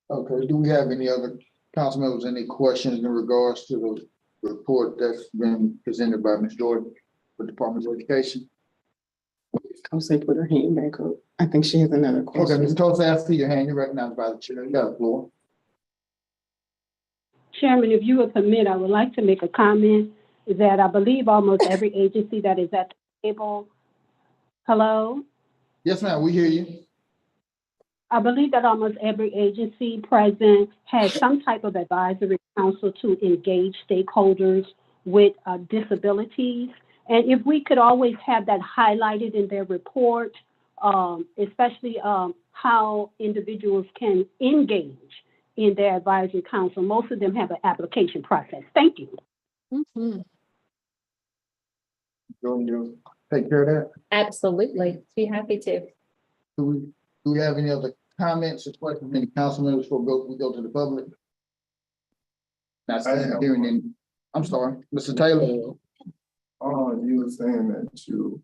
Okay, do we have any other council members, any questions in regards to the report that's been presented by Ms. Jordan with the Department of Education? Kosei put her hand back up. I think she has another Okay, question. Ms. Kosei, I see your hand. You're recognized by the chair. You got the floor. Chairman, if you would permit, I would like to make a comment that I believe almost every agency that is at the table. Hello? Yes, ma'am, we hear you. I believe that almost every agency present has some type of advisory council to engage stakeholders with disabilities. And if we could always have that highlighted in their report, especially how individuals can engage in their advisory council. Most of them have an application process. Thank you. Mm-hmm. Jordan, you take care of that. Absolutely. Be happy to. Do we have any other comments or questions from any council members before we go to the public? Not seeing, hearing any. I'm sorry, Mr. Taylor. You were saying that you,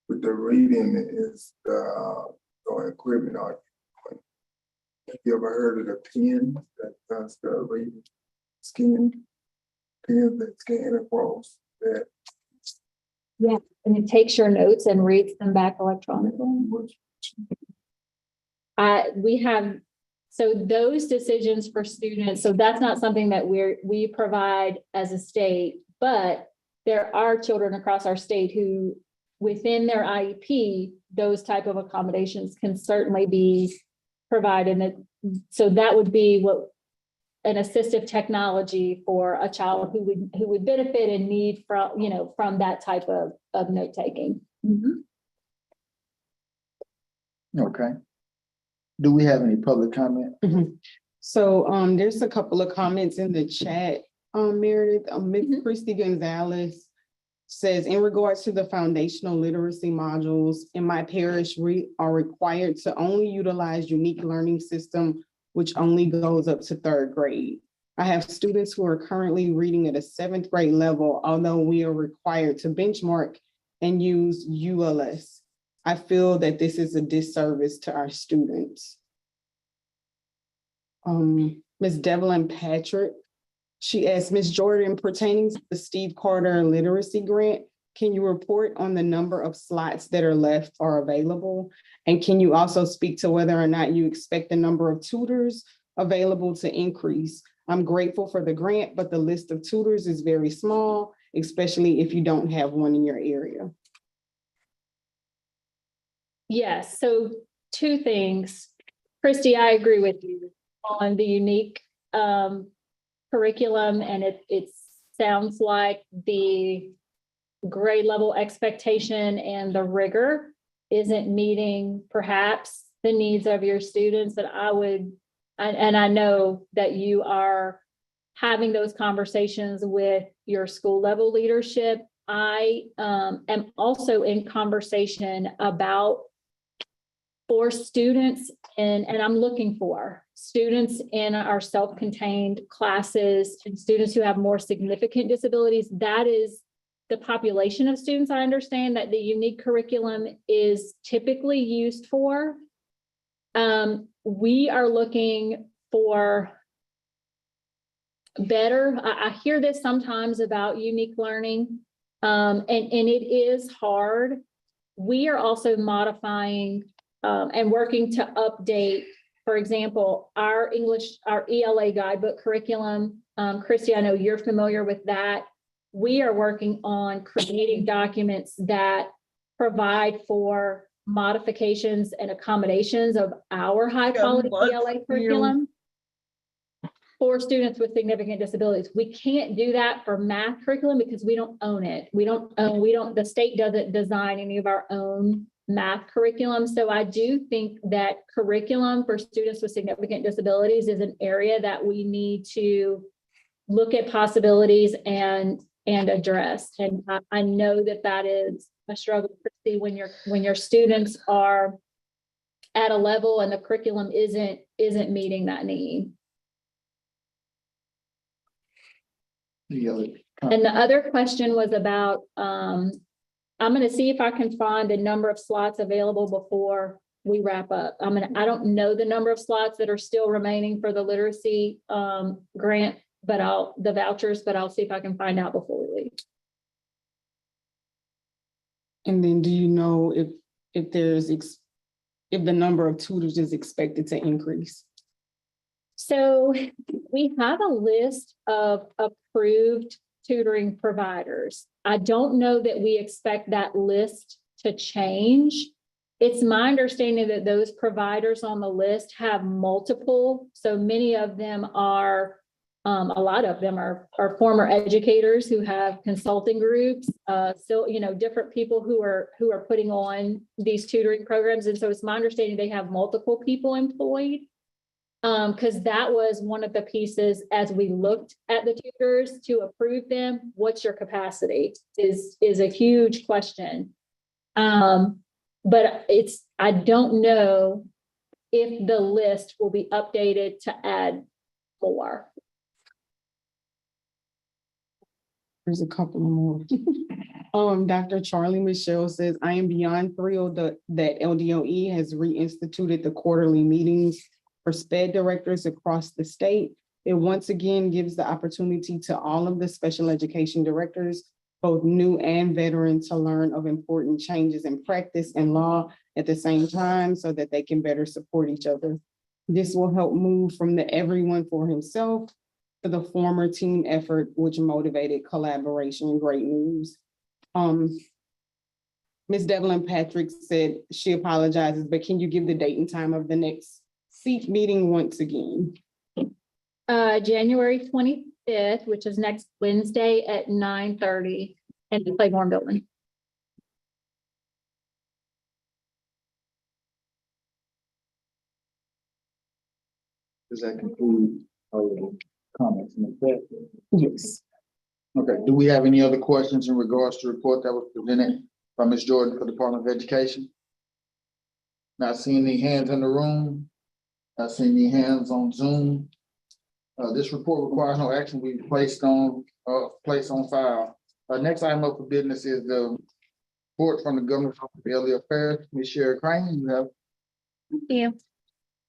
with the reading is the equipment. Have you ever heard of the pen that does the reading? Pen that scan across that? Yeah, and it takes your notes and reads them back electronically. We have So those decisions for students, so that's not something that we provide as a state, but there are children across our state who, within their IEP, those type of accommodations can certainly be provided. So that would be what an assistive technology for a child who would benefit and need from, from that type of note taking. Okay. Do we have any public comment? So there's a couple of comments in the chat. Meredith, Ms. Christy Gonzalez says, in regards to the foundational literacy modules in my parish, we are required to only utilize unique learning system, which only goes up to 3rd grade. I have students who are currently reading at a 7th grade level, although we are required to benchmark and use ULS. I feel that this is a disservice to our students. Ms. Devlin Patrick, she asked, Ms. Jordan, pertaining to the Steve Carter Literacy Grant, can you report on the number of slots that are left or available? And can you also speak to whether or not you expect the number of tutors available to increase? I'm grateful for the grant, but the list of tutors is very small, especially if you don't have one in your area. Yes, so 2 things. Christy, I agree with you on the unique curriculum, and it sounds like the grade level expectation and the rigor isn't meeting perhaps the needs of your students. That I know that you are having those conversations with your school level leadership. I am also in conversation about for students, and I'm looking for students in our self-contained classes and students who have more significant disabilities. That is the population of students I understand that the unique curriculum is typically used for. We are looking for better. I hear this sometimes about unique learning, and it is hard. We are also modifying and working to update, for example, our ELA guidebook curriculum. Christy, I know you're familiar with that. We are working on creating documents that provide for modifications and accommodations of our high quality ELA curriculum for students with significant disabilities. We can't do that for math curriculum because we don't own it. The state doesn't design any of our own math curriculum. So I do think that curriculum for students with significant disabilities is an area that we need to look at possibilities and address. And I know that is a struggle, Christy, when your students are at a level and the curriculum isn't meeting that need. And the other question was about, I'm going to see if I can find the number of slots available before we wrap up. I don't know the number of slots that are still remaining for the literacy grant, but the vouchers, but I'll see if I can find out before we leave. And then do you know if the number of tutors is expected to increase? So we have a list of approved tutoring providers. I don't know that we expect that list to change. It's my understanding that those providers on the list have multiple. So many of them are, a lot of them are former educators who have consulting groups, still, different people who are putting on these tutoring programs. And so it's my understanding they have multiple people employed. Because that was one of the pieces as we looked at the tutors to approve them. What's your capacity is a huge question. But I don't know if the list will be updated to add more. There's a couple more. Dr. Charlie Michelle says, I am beyond thrilled that LDOE has reinstituted the quarterly meetings for SPED directors across the state. It once again gives the opportunity to all of the special education directors, both new and veteran, to learn of important changes in practice and law at the same time so that they can better support each other. This will help move from the everyone for himself to the former team effort, which motivated collaboration. Great news. Ms. Devlin Patrick said she apologizes, but can you give the date and time of the next seat meeting once again? January 25th, which is next Wednesday at 9:30 in the Claiborne Building. Does that conclude our comments in the chat? Yes. Okay, do we have any other questions in regards to the report that was presented by Ms. Jordan for the Department of Education? Not seeing any hands in the room, not seeing any hands on Zoom. This report requires no action be placed on file. Next item up for business is the report from the Governor's Office of Elderly Affairs. Ms. Sherry Crane, you have. Thank you.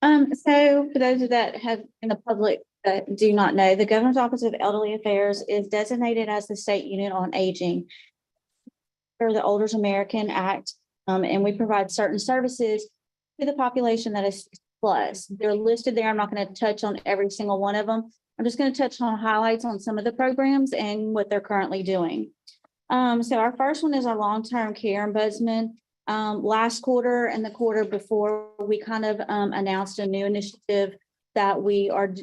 So for those that have in the public that do not know, the Governor's Office of Elderly Affairs is designated as the state unit on aging for the Older American Act, and we provide certain services to the population that is plus. They're listed there. I'm not going to touch on every single one of them. I'm just going to touch on highlights on some of the programs and what they're currently doing. So our first one is our long-term care ombudsman. Last quarter and the quarter before, we kind of announced a new initiative that we are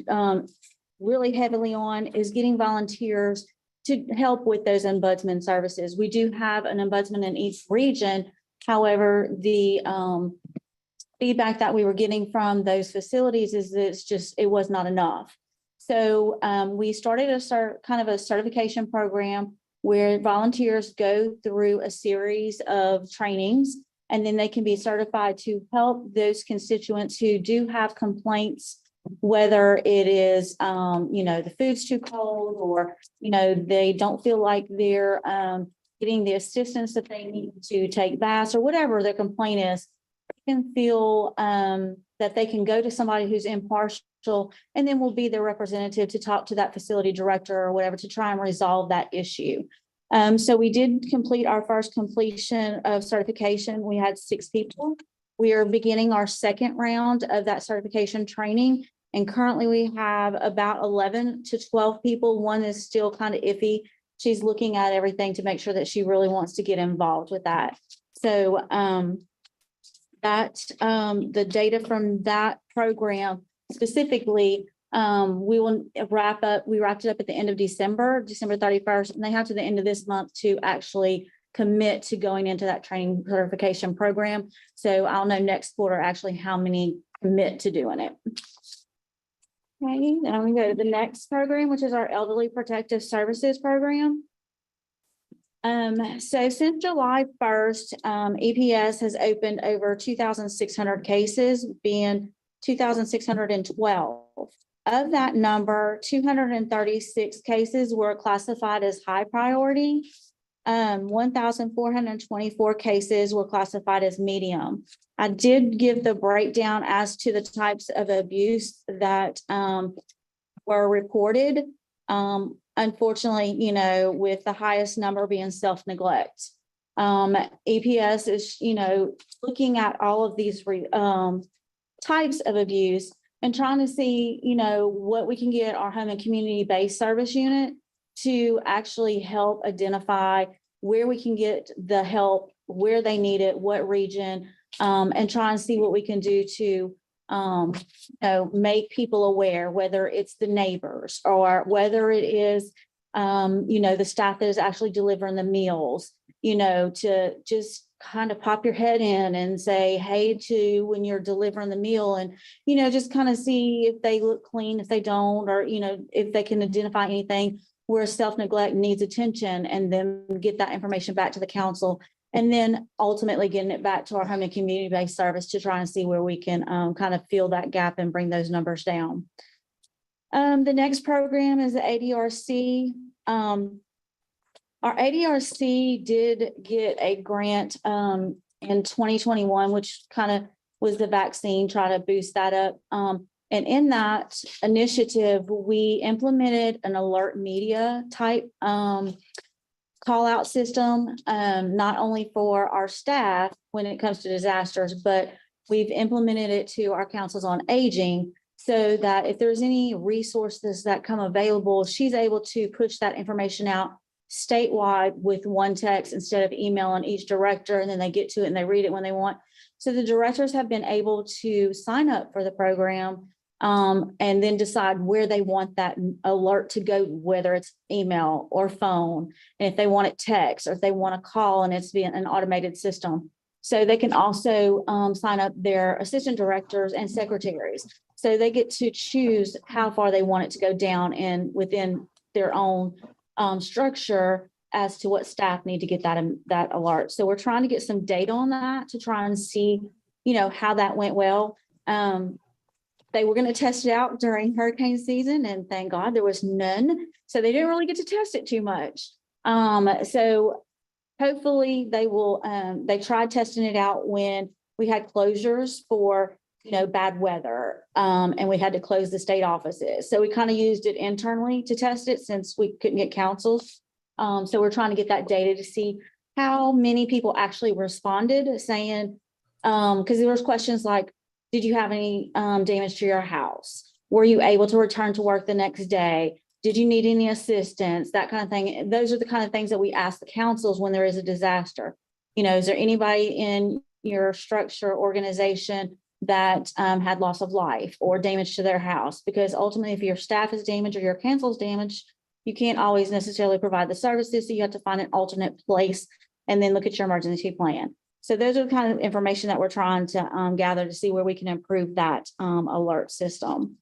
really heavily on is getting volunteers to help with those ombudsman services. We do have an ombudsman in each region. However, the feedback that we were getting from those facilities is that it was not enough. So we started kind of a certification program where volunteers go through a series of trainings, and then they can be certified to help those constituents who do have complaints, whether it is, the food's too cold, or, they don't feel like they're getting the assistance that they need to take baths, or whatever their complaint is. They can feel that they can go to somebody who's impartial, and then will be their representative to talk to that facility director or whatever to try and resolve that issue. So we did complete our first completion of certification. We had 6 people. We are beginning our second round of that certification training. And currently we have about 11 to 12 people. One is still kind of iffy. She's looking at everything to make sure that she really wants to get involved with that. So the data from that program specifically, we wrapped it up at the end of December 31st, and they have to the end of this month to actually commit to going into that training certification program. So I'll know next quarter actually how many commit to doing it. Okay, then I'm gonna go to the next program, which is our Elderly Protective Services program. So since July 1st, EPS has opened over 2,600 cases, being 2,612. Of that number, 236 cases were classified as high priority. 1,424 cases were classified as medium. I did give the breakdown as to the types of abuse that were reported. Unfortunately, with the highest number being self-neglect. EPS is, looking at all of these types of abuse and trying to see, what we can get our home and community-based service unit to actually help identify where we can get the help, where they need it, what region, and try and see what we can do to make people aware, whether it's the neighbors or whether it is, the staff that is actually delivering the meals, to just kind of pop your head in and say, hey, to when you're delivering the meal, and, just kind of see if they look clean, if they don't, or, if they can identify anything where self-neglect needs attention, and then get that information back to the council. And then ultimately getting it back to our home and community-based service to try and see where we can kind of fill that gap and bring those numbers down. The next program is the ADRC. Our ADRC did get a grant in 2021, which kind of was the vaccine, try to boost that up. And in that initiative, we implemented an alert media type call out system, not only for our staff when it comes to disasters, but we've implemented it to our councils on aging so that if there's any resources that come available, she's able to push that information out statewide with one text instead of emailing each director, and then they get to it and they read it when they want. So the directors have been able to sign up for the program and then decide where they want that alert to go, whether it's email or phone, and if they want it text, or if they want to call and it's being an automated system. So they can also sign up their assistant directors and secretaries. So they get to choose how far they want it to go down and within their own structure as to what staff need to get that alert. So we're trying to get some data on that to try and see, how that went well. They were going to test it out during hurricane season, and thank God there was none. So they didn't really get to test it too much. So hopefully they will, they tried testing it out when we had closures for, bad weather. And we had to close the state offices. So we kind of used it internally to test it since we couldn't get councils. So we're trying to get that data to see how many people actually responded saying, because there was questions like, did you have any damage to your house? Were you able to return to work the next day? Did you need any assistance? That kind of thing. Those are the kind of things that we ask the councils when there is a disaster. Is there anybody in your structure organization that had loss of life or damage to their house? Because ultimately, if your staff is damaged or your council is damaged, you can't always necessarily provide the services. So you have to find an alternate place and then look at your emergency plan. So those are the kind of information that we're trying to gather to see where we can improve that alert system.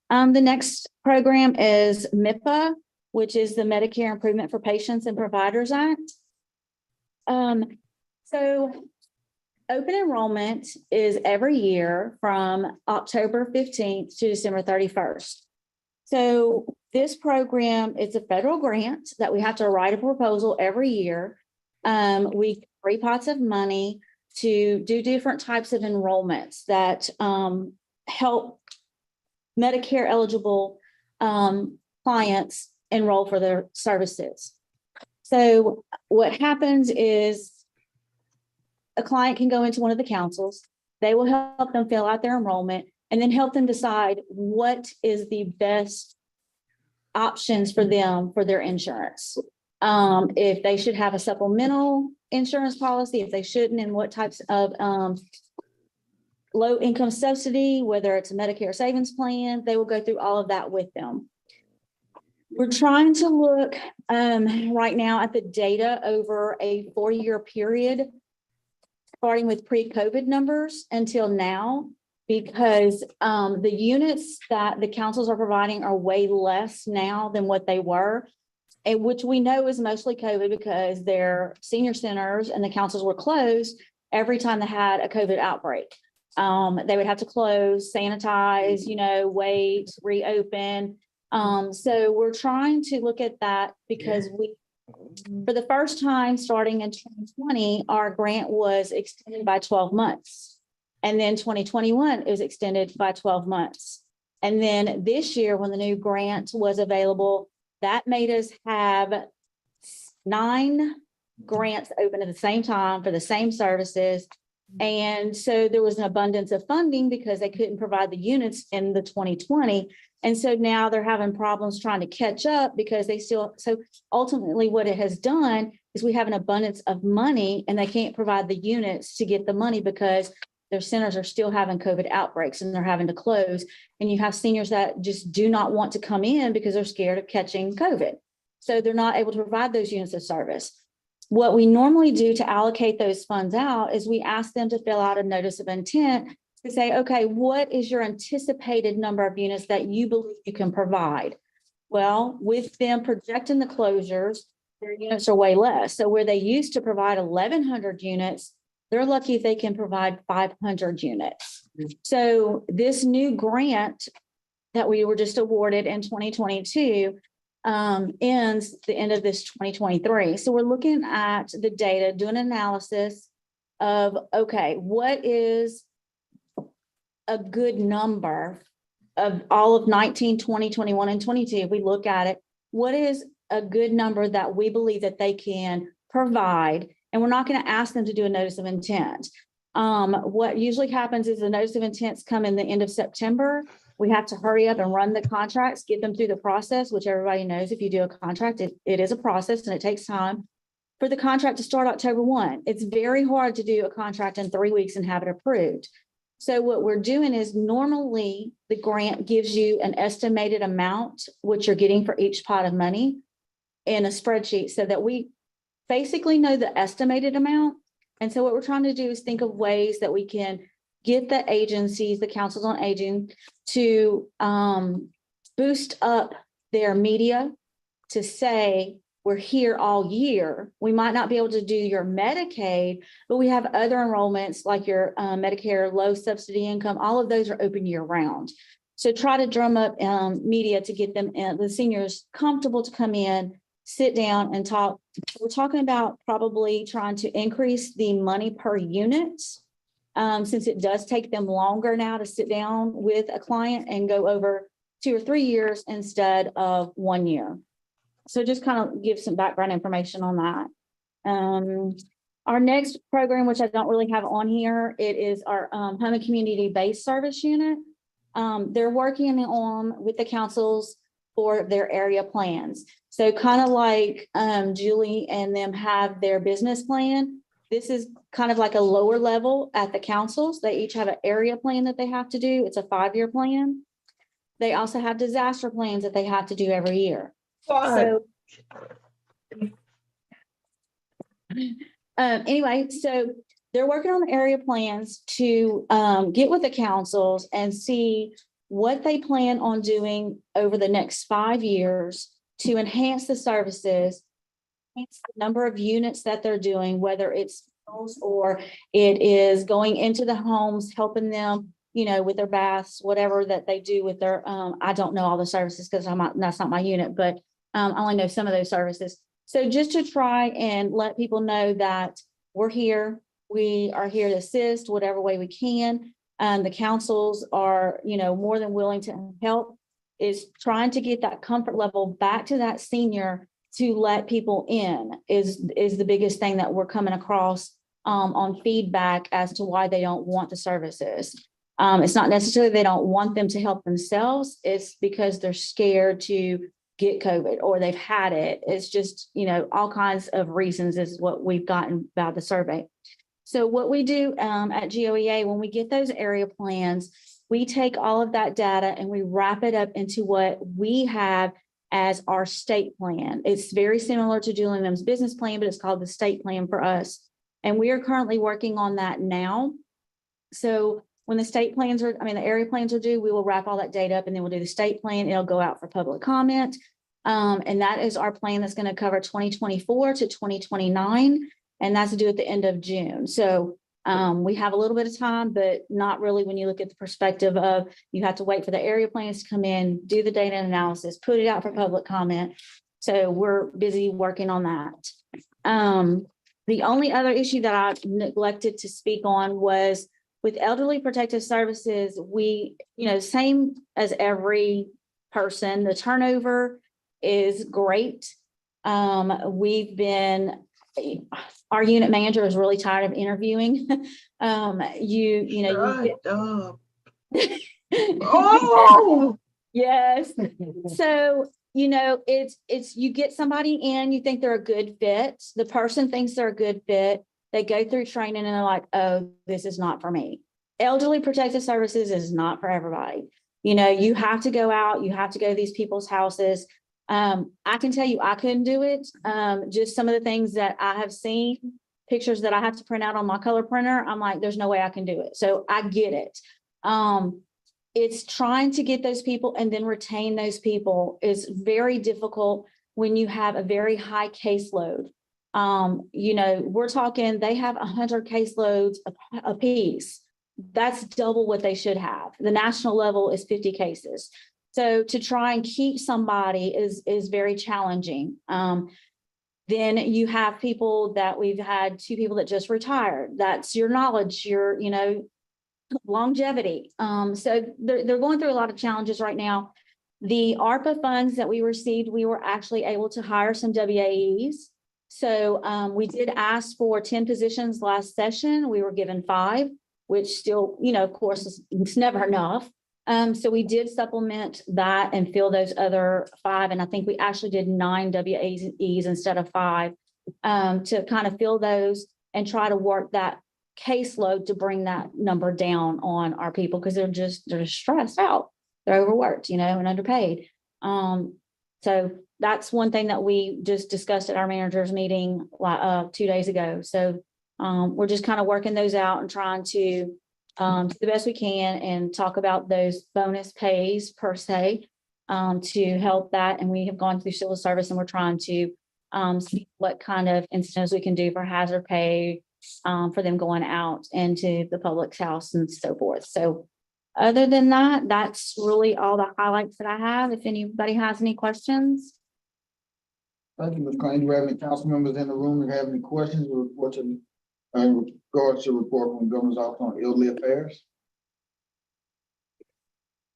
The next program is MIPA, which is the Medicare Improvement for Patients and Providers Act. So open enrollment is every year from October 15th to December 31st. So this program, it's a federal grant that we have to write a proposal every year. We get 3 pots of money to do different types of enrollments that help Medicare eligible clients enroll for their services. So what happens is a client can go into one of the councils. They will help them fill out their enrollment and then help them decide what is the best options for them for their insurance. If they should have a supplemental insurance policy, if they shouldn't, and what types of low income subsidy, whether it's a Medicare savings plan, they will go through all of that with them. We're trying to look right now at the data over a 4-year period, starting with pre-COVID numbers until now, because the units that the councils are providing are way less now than what they were, and which we know is mostly COVID because their senior centers and the councils were closed every time they had a COVID outbreak. They would have to close, sanitize, wait, reopen. So we're trying to look at that because for the first time, starting in 2020, our grant was extended by 12 months. And then 2021 is extended by 12 months. And then this year, when the new grant was available, that made us have 9 grants open at the same time for the same services. And so there was an abundance of funding because they couldn't provide the units in the 2020. And so now they're having problems trying to catch up because so ultimately what it has done is we have an abundance of money and they can't provide the units to get the money because their centers are still having COVID outbreaks and they're having to close. And you have seniors that just do not want to come in because they're scared of catching COVID. So they're not able to provide those units of service. What we normally do to allocate those funds out is we ask them to fill out a notice of intent to say, okay, what is your anticipated number of units that you believe you can provide? Well, with them projecting the closures, their units are way less. So where they used to provide 1,100 units, they're lucky if they can provide 500 units. So this new grant that we were just awarded in 2022 ends the end of this 2023. So we're looking at the data, doing analysis of, okay, what is a good number of all of 19, 20, 21, and 22? If we look at it, what is a good number that we believe that they can provide? And we're not going to ask them to do a notice of intent. What usually happens is the notice of intents come in the end of September. We have to hurry up and run the contracts, get them through the process, which everybody knows if you do a contract, it is a process and it takes time for the contract to start October 1. It's very hard to do a contract in 3 weeks and have it approved. So what we're doing is normally the grant gives you an estimated amount, which you're getting for each pot of money in a spreadsheet so that we basically know the estimated amount. And so what we're trying to do is think of ways that we can get the agencies, the councils on aging, to boost up their media to say, we're here all year. We might not be able to do your Medicaid, but we have other enrollments like your Medicare, low subsidy income. All of those are open year round. So try to drum up media to get them, the seniors comfortable to come in, sit down and talk. We're talking about probably trying to increase the money per unit, since it does take them longer now to sit down with a client and go over 2 or 3 years instead of 1 year. So just kind of give some background information on that. Our next program, which I don't really have on here, it is our home and community-based service unit. They're working on with the councils for their area plans. So kind of like Julie and them have their business plan. This is kind of like a lower level at the councils. They each have an area plan that they have to do. It's a 5-year plan. They also have disaster plans that they have to do every year. So anyway, so they're working on the area plans to get with the councils and see what they plan on doing over the next 5 years to enhance the services, enhance the number of units that they're doing, whether it's or it is going into the homes, helping them, you know, with their baths, whatever that they do with their, I don't know all the services because that's not my unit, but I only know some of those services. So just to try and let people know that we're here, we are here to assist whatever way we can. And the councils are, you know, more than willing to help, is trying to get that comfort level back to that senior to let people in is the biggest thing that we're coming across on feedback as to why they don't want the services. It's not necessarily they don't want them to help themselves. It's because they're scared to get COVID or they've had it. It's just, you know, all kinds of reasons is what we've gotten about the survey. So what we do at GOEA, when we get those area plans, we take all of that data and we wrap it up into what we have as our state plan. It's very similar to Julie and them's business plan, but it's called the state plan for us. And we are currently working on that now. So when the state plans are, the area plans are due, we will wrap all that data up and then we'll do the state plan. It'll go out for public comment. And that is our plan that's going to cover 2024 to 2029. And that's due at the end of June. So we have a little bit of time, but not really when you look at the perspective of you have to wait for the area plans to come in, do the data analysis, put it out for public comment. So we're busy working on that. The only other issue that I neglected to speak on was with elderly protective services, we, same as every person, the turnover is great. Our unit manager is really tired of interviewing. Yes. So, it's you get somebody in, you think they're a good fit. The person thinks they're a good fit. They go through training and they're like, oh, this is not for me. Elderly protective services is not for everybody. You have to go out, you have to go to these people's houses. I can tell you, I couldn't do it. Just some of the things that I have seen, pictures that I have to print out on my color printer. I'm like, there's no way I can do it. So I get it. It's trying to get those people and then retain those people is very difficult when you have a very high caseload. We're talking, they have 100 caseloads a piece. That's double what they should have. The national level is 50 cases. So to try and keep somebody is very challenging. Then you have people that we've had 2 people that just retired. That's your knowledge, your, longevity. So they're going through a lot of challenges right now. The ARPA funds that we received, we were actually able to hire some WAEs So we did ask for 10 positions last session. We were given 5, which still, of course, it's never enough. So we did supplement that and fill those other 5. And I think we actually did 9 WAEs instead of 5 to kind of fill those and try to work that caseload to bring that number down on our people because they're stressed out. They're overworked, and underpaid. So that's one thing that we just discussed at our managers meeting 2 days ago. So we're just kind of working those out and trying to do the best we can and talk about those bonus pays per se to help that. And we have gone through civil service and we're trying to see what kind of incentives we can do for hazard pay for them going out into the public's house and so forth. So other than that, that's really all the highlights that I have. If anybody has any questions. Thank you, Ms. Crane. Do we have any council members in the room that have any questions in regards to report from the Governor's Office on Elderly Affairs?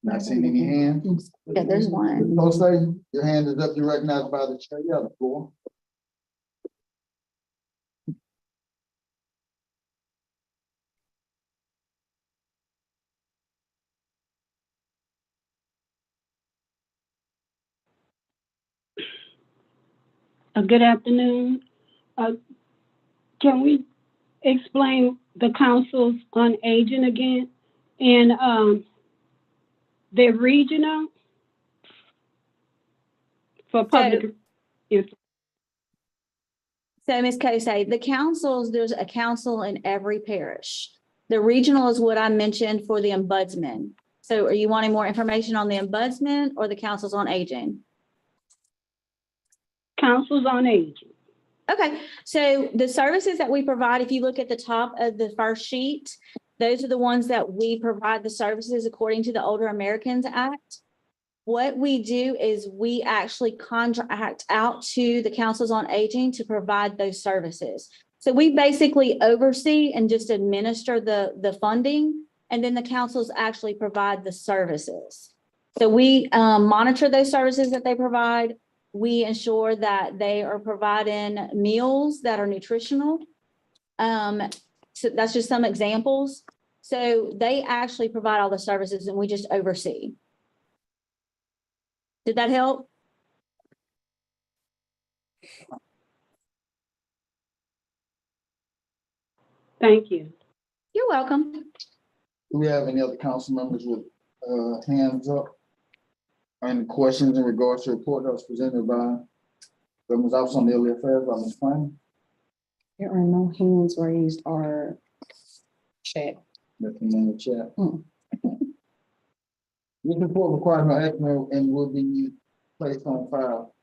Not seeing any hands? Yeah, there's one. No, say, your hand is up, you're recognized by the chair. You have the floor. Good afternoon. Can we explain the councils on aging again? And they're regional for public. So Ms. Kosei, the councils, there's a council in every parish. The regional is what I mentioned for the ombudsman. So are you wanting more information on the ombudsman or the councils on aging? Councils on aging. Okay, so the services that we provide, if you look at the top of the first sheet, those are the ones that we provide the services according to the Older Americans Act. What we do is we actually contract out to the councils on aging to provide those services. So we basically oversee and just administer the funding, and then the councils actually provide the services. So we monitor those services that they provide. We ensure that they are providing meals that are nutritional. So that's just some examples. So they actually provide all the services and we just oversee. Did that help? Thank you. You're welcome. Do we have any other council members with hands up? Any questions in regards to the report that was presented by Governor's Office on Elderly Affairs by Ms. Crane? There are no hands raised or chat. Nothing in the chat. This report requires no action and will be placed on file.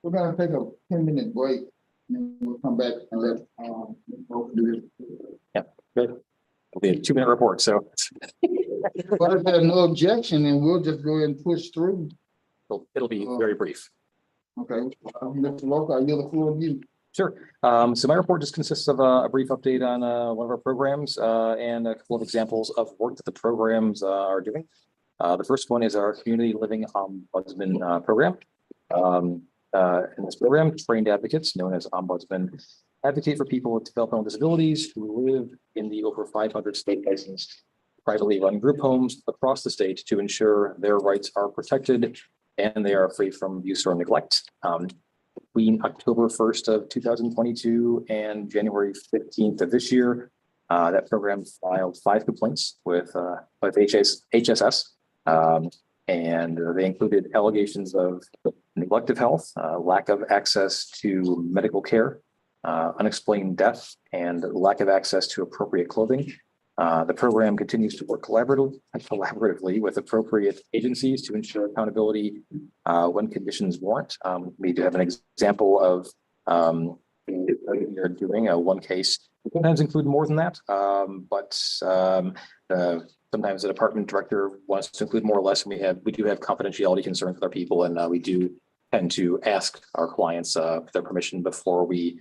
We're gonna take a 10-minute break and then we'll come back and let both do this. Yeah, good. It'll be a 2-minute report, so. But if there's no objection, then we'll just go ahead and push through. It'll be very brief. Okay, Mr. Loco, I yield the floor to you. Sure. So my report just consists of a brief update on one of our programs and a couple of examples of work that the programs are doing. The first one is our Community Living Ombudsman program. In this program, trained advocates known as ombudsmen advocate for people with developmental disabilities who live in the over 500 state licensed privately run group homes across the state to ensure their rights are protected and they are free from abuse or neglect. Between October 1st of 2022 and January 15th of this year, that program filed 5 complaints with HSS. And they included allegations of neglect of health, lack of access to medical care, unexplained death, and lack of access to appropriate clothing. The program continues to work collaboratively with appropriate agencies to ensure accountability when conditions warrant. We do have an example of you're doing one case. We sometimes include more than that, but sometimes the department director wants to include more or less. And we do have confidentiality concerns with our people, and we do tend to ask our clients for their permission before we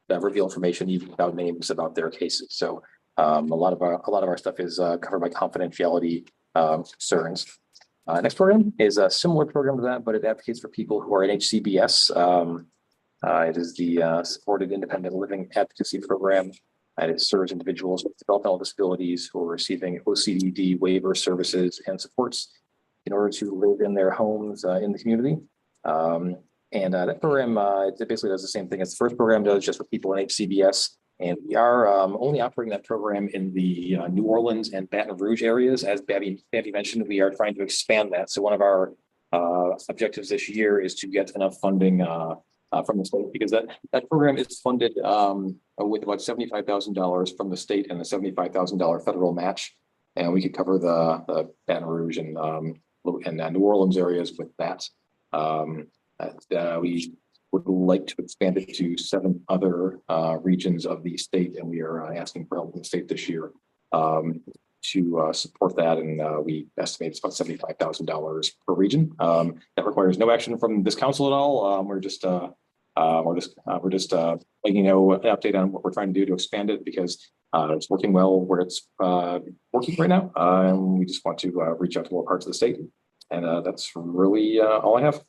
reveal information, even without names, about their cases. So a lot of our stuff is covered by confidentiality concerns. Next program is a similar program to that, but it advocates for people who are in HCBS It is the Supported Independent Living Advocacy Program. And it serves individuals with developmental disabilities who are receiving OCD waiver services and supports in order to live in their homes in the community. That program, it basically does the same thing as the first program does, just with people in HCBS. And we are only operating that program in the New Orleans and Baton Rouge areas. As Babby mentioned, we are trying to expand that. So one of our objectives this year is to get enough funding from the state, because that program is funded with about $75,000 from the state and the $75,000 federal match. And we could cover the Baton Rouge and New Orleans areas with that. We would like to expand it to 7 other regions of the state, and we are asking for help from the state this year to support that. And we estimate it's about $75,000 per region. That requires no action from this council at all. We're just letting you know an update on what we're trying to do to expand it, because it's working well where it's working right now. And we just want to reach out to more parts of the state. And that's really all I have.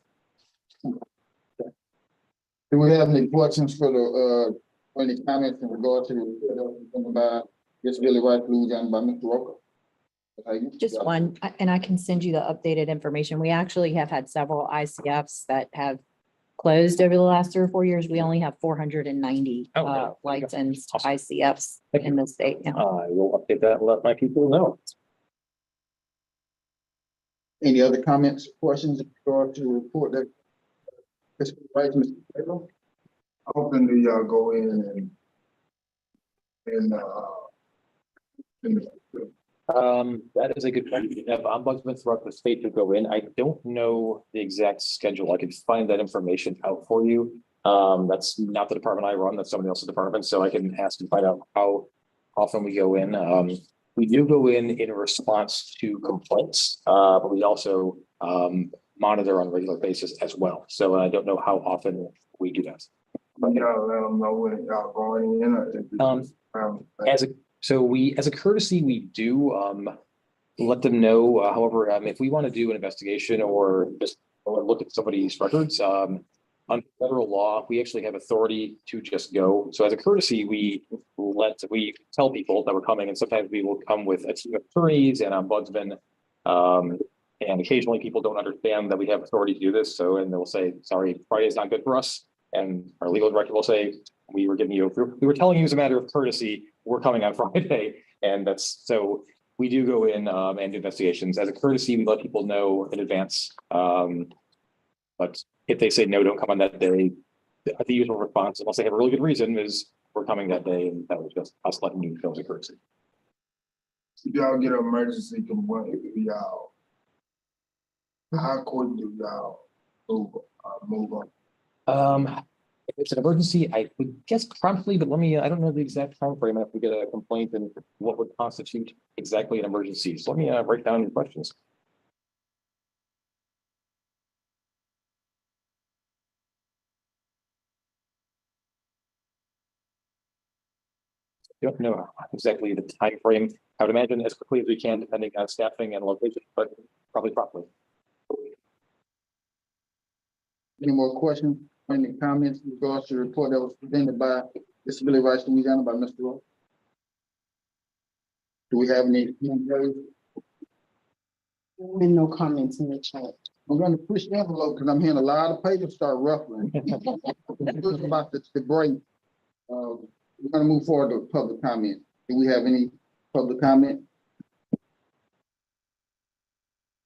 Do we have any questions for the, or any comments in regard to the report that was presented by Disability Rights Louisiana by Mr. Roker? Just one, and I can send you the updated information. We actually have had several ICFs that have closed over the last 3 or 4 years. We only have 490 licensed ICFs in the state now. I will update that and let my people know. Any other comments, questions in regard to the report that Disability Rights, Mr. Taylor? Hoping to y'all go in and That is a good question. We have ombudsmen throughout the state to go in. I don't know the exact schedule. I can find that information out for you. That's not the department I run, that's somebody else's department, so I can ask and find out how often we go in. We do go in response to complaints, but we also monitor on a regular basis as well. So I don't know how often we do that. y'all let them know when y'all going in. As a courtesy, we do let them know. However, if we want to do an investigation or just look at somebody's records, on federal law, we actually have authority to just go. So as a courtesy, we tell people that we're coming, and sometimes we will come with a team of attorneys and ombudsmen. And occasionally people don't understand that we have authority to do this. So, and they'll say, sorry, Friday is not good for us. And our legal director will say, we were telling you as a matter of courtesy, we're coming on Friday. And so we do go in and do investigations. As a courtesy, we let people know in advance. But if they say no, don't come on that day, the usual response, unless they have a really good reason, is we're coming that day. And that was just us letting you know as a courtesy. If y'all get an emergency complaint, y'all, how quick do y'all move on? If it's an emergency, I would guess promptly, but I don't know the exact time frame if we get a complaint and what would constitute exactly an emergency. So let me write down your questions. Don't know exactly the time frame. I would imagine as quickly as we can, depending on staffing and location, but probably promptly. Any more questions, any comments in regards to the report that was presented by Disability Rights Louisiana by Mr. Rowe? Do we have any? And no comments in the chat. I'm going to push the envelope because I'm hearing a lot of papers start ruffling. It's about the break. We're going to move forward to public comment. Do we have any public comment?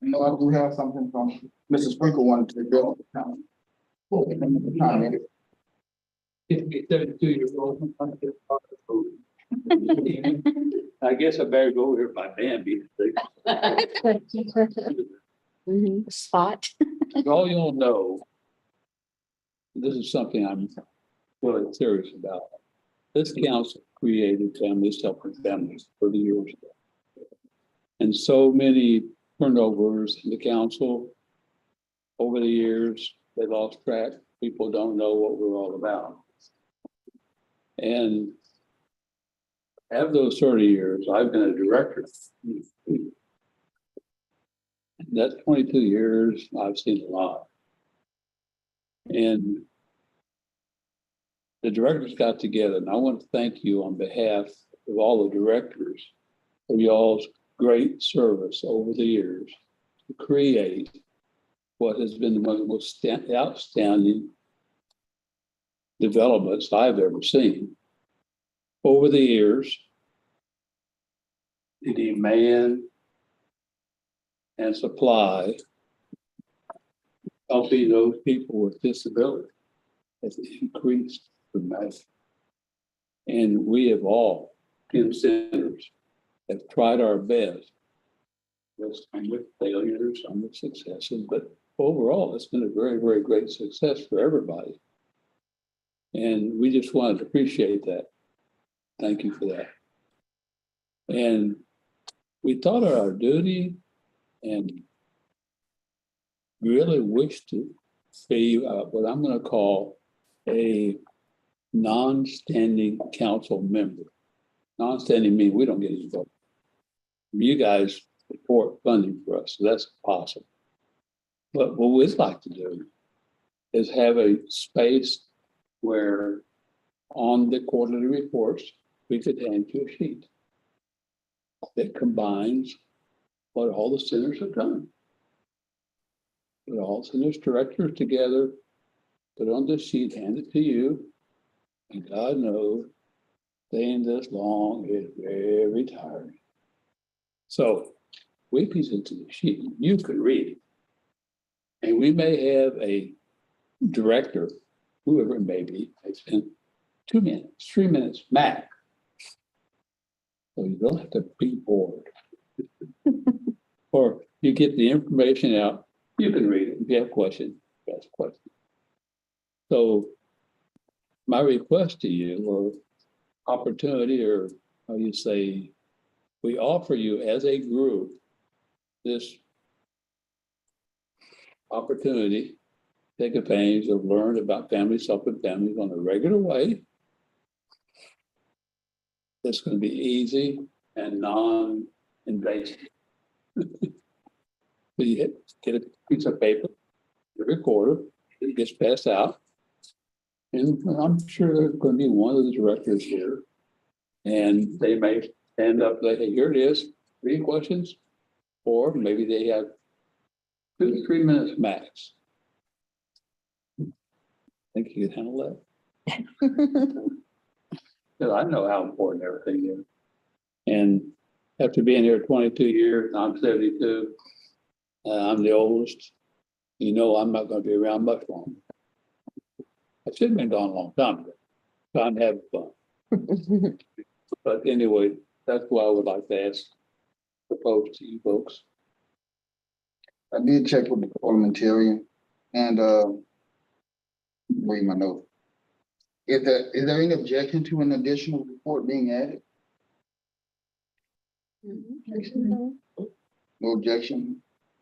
No, I do have something from Mrs. Sprinkle wanted to address the comment. Comment. 32-year-old. I guess I better go over here by Bambi. Spot. All you'll know, this is something I'm really serious about. This council created Families Helping Families 30 years ago. And so many turnovers in the council over the years, they lost track. People don't know what we're all about. And of those 30 years, I've been a director. And that's 22 years, I've seen a lot. And the directors got together, and I want to thank you on behalf of all the directors for y'all's great service over the years to create what has been the most outstanding developments I've ever seen. Over the years, the demand and supply helping those people with disability has increased dramatically. And we have all, in centers, have tried our best. There's some with failures, some with successes, but overall, it's been a very, very great success for everybody. And we just wanted to appreciate that. Thank you for that. And we thought of our duty and really wish to be what I'm going to call a non-standing council member. Non-standing means we don't get any vote. You guys support funding for us, so that's possible. But what we'd like to do is have a space where on the quarterly reports, we could hand you a sheet that combines what all the centers have done. Put all centers directors together, put on this sheet, hand it to you, and God knows, staying this long is very tiring. So we present to the sheet, you can read it. And we may have a director, whoever it may be, they spend 2 minutes, 3 minutes max. So you don't have to be bored. Or you get the information out, you can read it. If you have questions, ask questions. So my request to you, or opportunity, or how you say, we offer you as a group this opportunity, take advantage of, learn about families, helping families on a regular way. It's going to be easy and non-invasive. So you get a piece of paper, every quarter, it gets passed out. And I'm sure there's going to be one of the directors here. And they may stand up and say, hey, here it is, 3 questions. Or maybe they have 2 to 3 minutes max. Think you can handle that? Because I know how important everything is. And after being here 22 years, I'm 72. I'm the oldest. You know, I'm not going to be around much longer. I should have been gone a long time ago. Time to have fun. But anyway, that's what I would like to propose to you folks. I did check with the parliamentarian and read my note. Is there any objection to an additional report being added? No objection?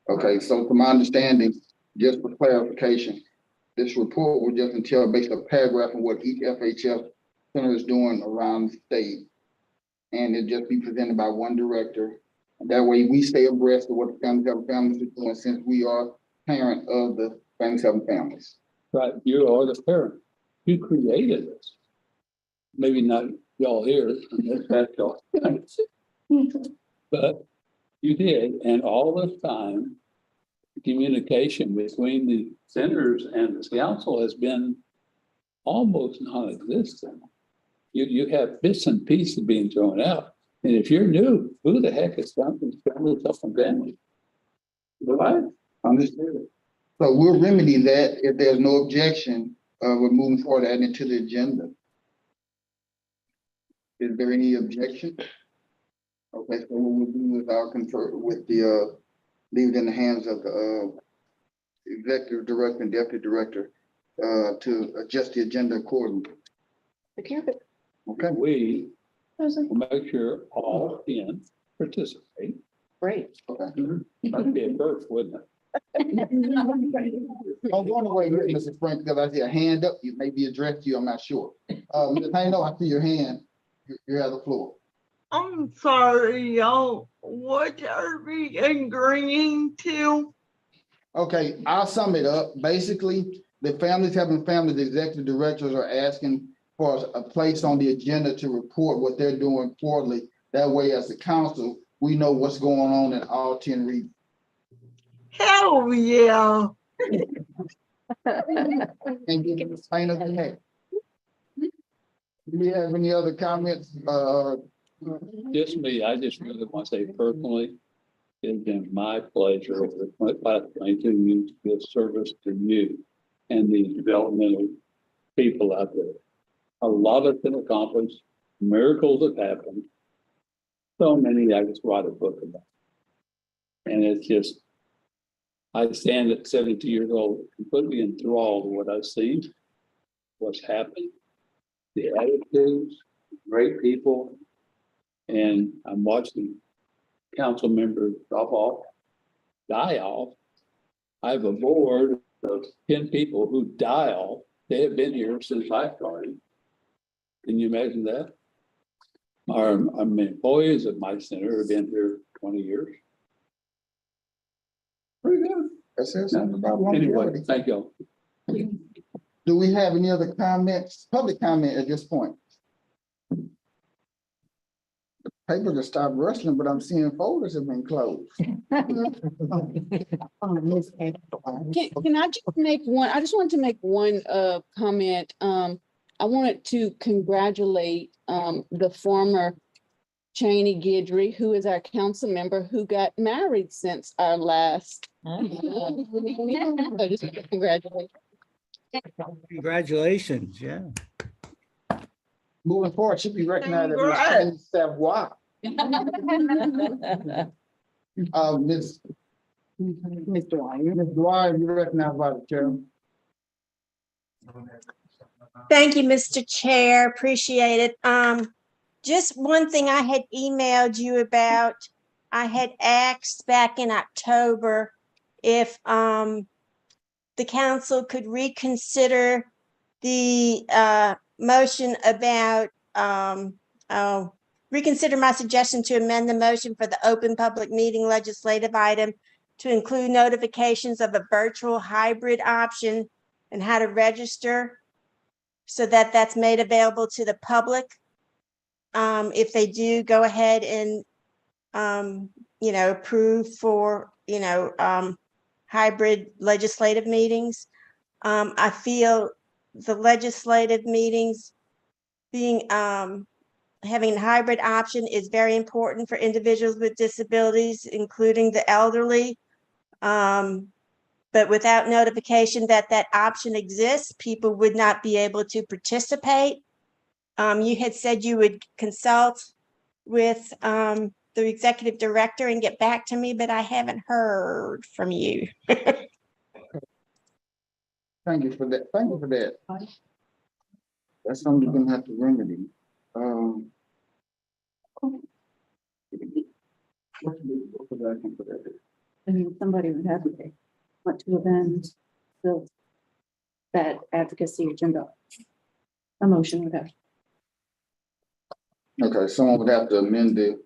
Okay, so from my understanding, just for clarification, this report will just entail basically a paragraph on what each FHF center is doing around the state. And it just be presented by one director. And that way we stay abreast of what the Families Helping Families are doing, since we are parent of the Families Helping Families. Right, you are the parent. You created this. Maybe not y'all here, that's y'all. But you did, and all this time, communication between the centers and the council has been almost non-existent. You have bits and pieces being thrown out. And if you're new, who the heck is Families Helping Families? Right? Understood. So we'll remedy that if there's no objection. We're moving forward, adding it to the agenda. Is there any objection? Okay, so what we'll do is I'll confer with the, leave it in the hands of the executive director and deputy director to adjust the agenda accordingly. Okay. We will make sure all can participate. Great. Okay. That'd be a first, wouldn't it? I'm going away here, Mr. Frank, because I see a hand up. You may be addressed to you, I'm not sure. Ms. Hayno, I see your hand. You have the floor. I'm sorry, y'all. What are we agreeing to? Okay, I'll sum it up. Basically, the Families Helping Families executive directors are asking for a place on the agenda to report what they're doing quarterly. That way, as a council, we know what's going on in all 10 regions. Hell, yeah. And give them plain as day. Do you have any other comments? Just me, I just really want to say personally, it's been my pleasure over the past 22 years to be of service to you and the developmental people out there. A lot has been accomplished, miracles have happened. So many I just write a book about. And it's just, I stand at 72 years old, completely enthralled with what I've seen, what's happened, the attitudes, great people. And I'm watching council members drop off, die off. I have a board of 10 people who die off. They have been here since I started. Can you imagine that? Our employees at my center have been here 20 years. Pretty good. That says something about Anyway, longevity. thank you. Do we have any other comments, public comment at this point? Papers have stopped rustling, but I'm seeing folders have been closed. Can I just make one, I just wanted to make one comment. I wanted to congratulate the former Cheney Guidry, who is our council member, who got married since our last. So just congratulations. Congratulations, yeah. Moving forward, should be recognized as Congrats. Miss Savoy. Ms. Dwyer, you recognize by the chair. Thank you, Mr. Chair. Appreciate it. Just one thing I had emailed you about. I had asked back in October if the council could reconsider the motion about reconsider my suggestion to amend the motion for the open public meeting legislative item to include notifications of a virtual hybrid option and how to register so that that's made available to the public. If they do go ahead and, approve for, hybrid legislative meetings. I feel the legislative meetings being, having a hybrid option is very important for individuals with disabilities, including the elderly. But without notification that that option exists, people would not be able to participate. You had said you would consult with the executive director and get back to me, but I haven't heard from you. Thank you for that. Thank you for that. That's something you're gonna have to remedy. I mean, somebody would have to want to amend that advocacy agenda. A motion would have. Okay, someone would have to amend the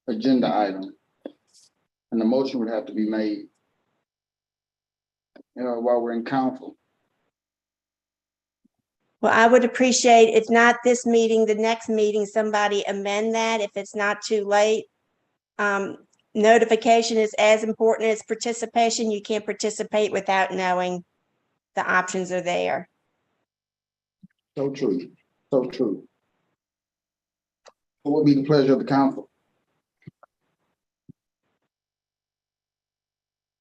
agenda item. And the motion would have to be made. While we're in council. Well, I would appreciate, if not this meeting, the next meeting, somebody amend that if it's not too late. Notification is as important as participation. You can't participate without knowing the options are there. So true, so true. What would be the pleasure of the council?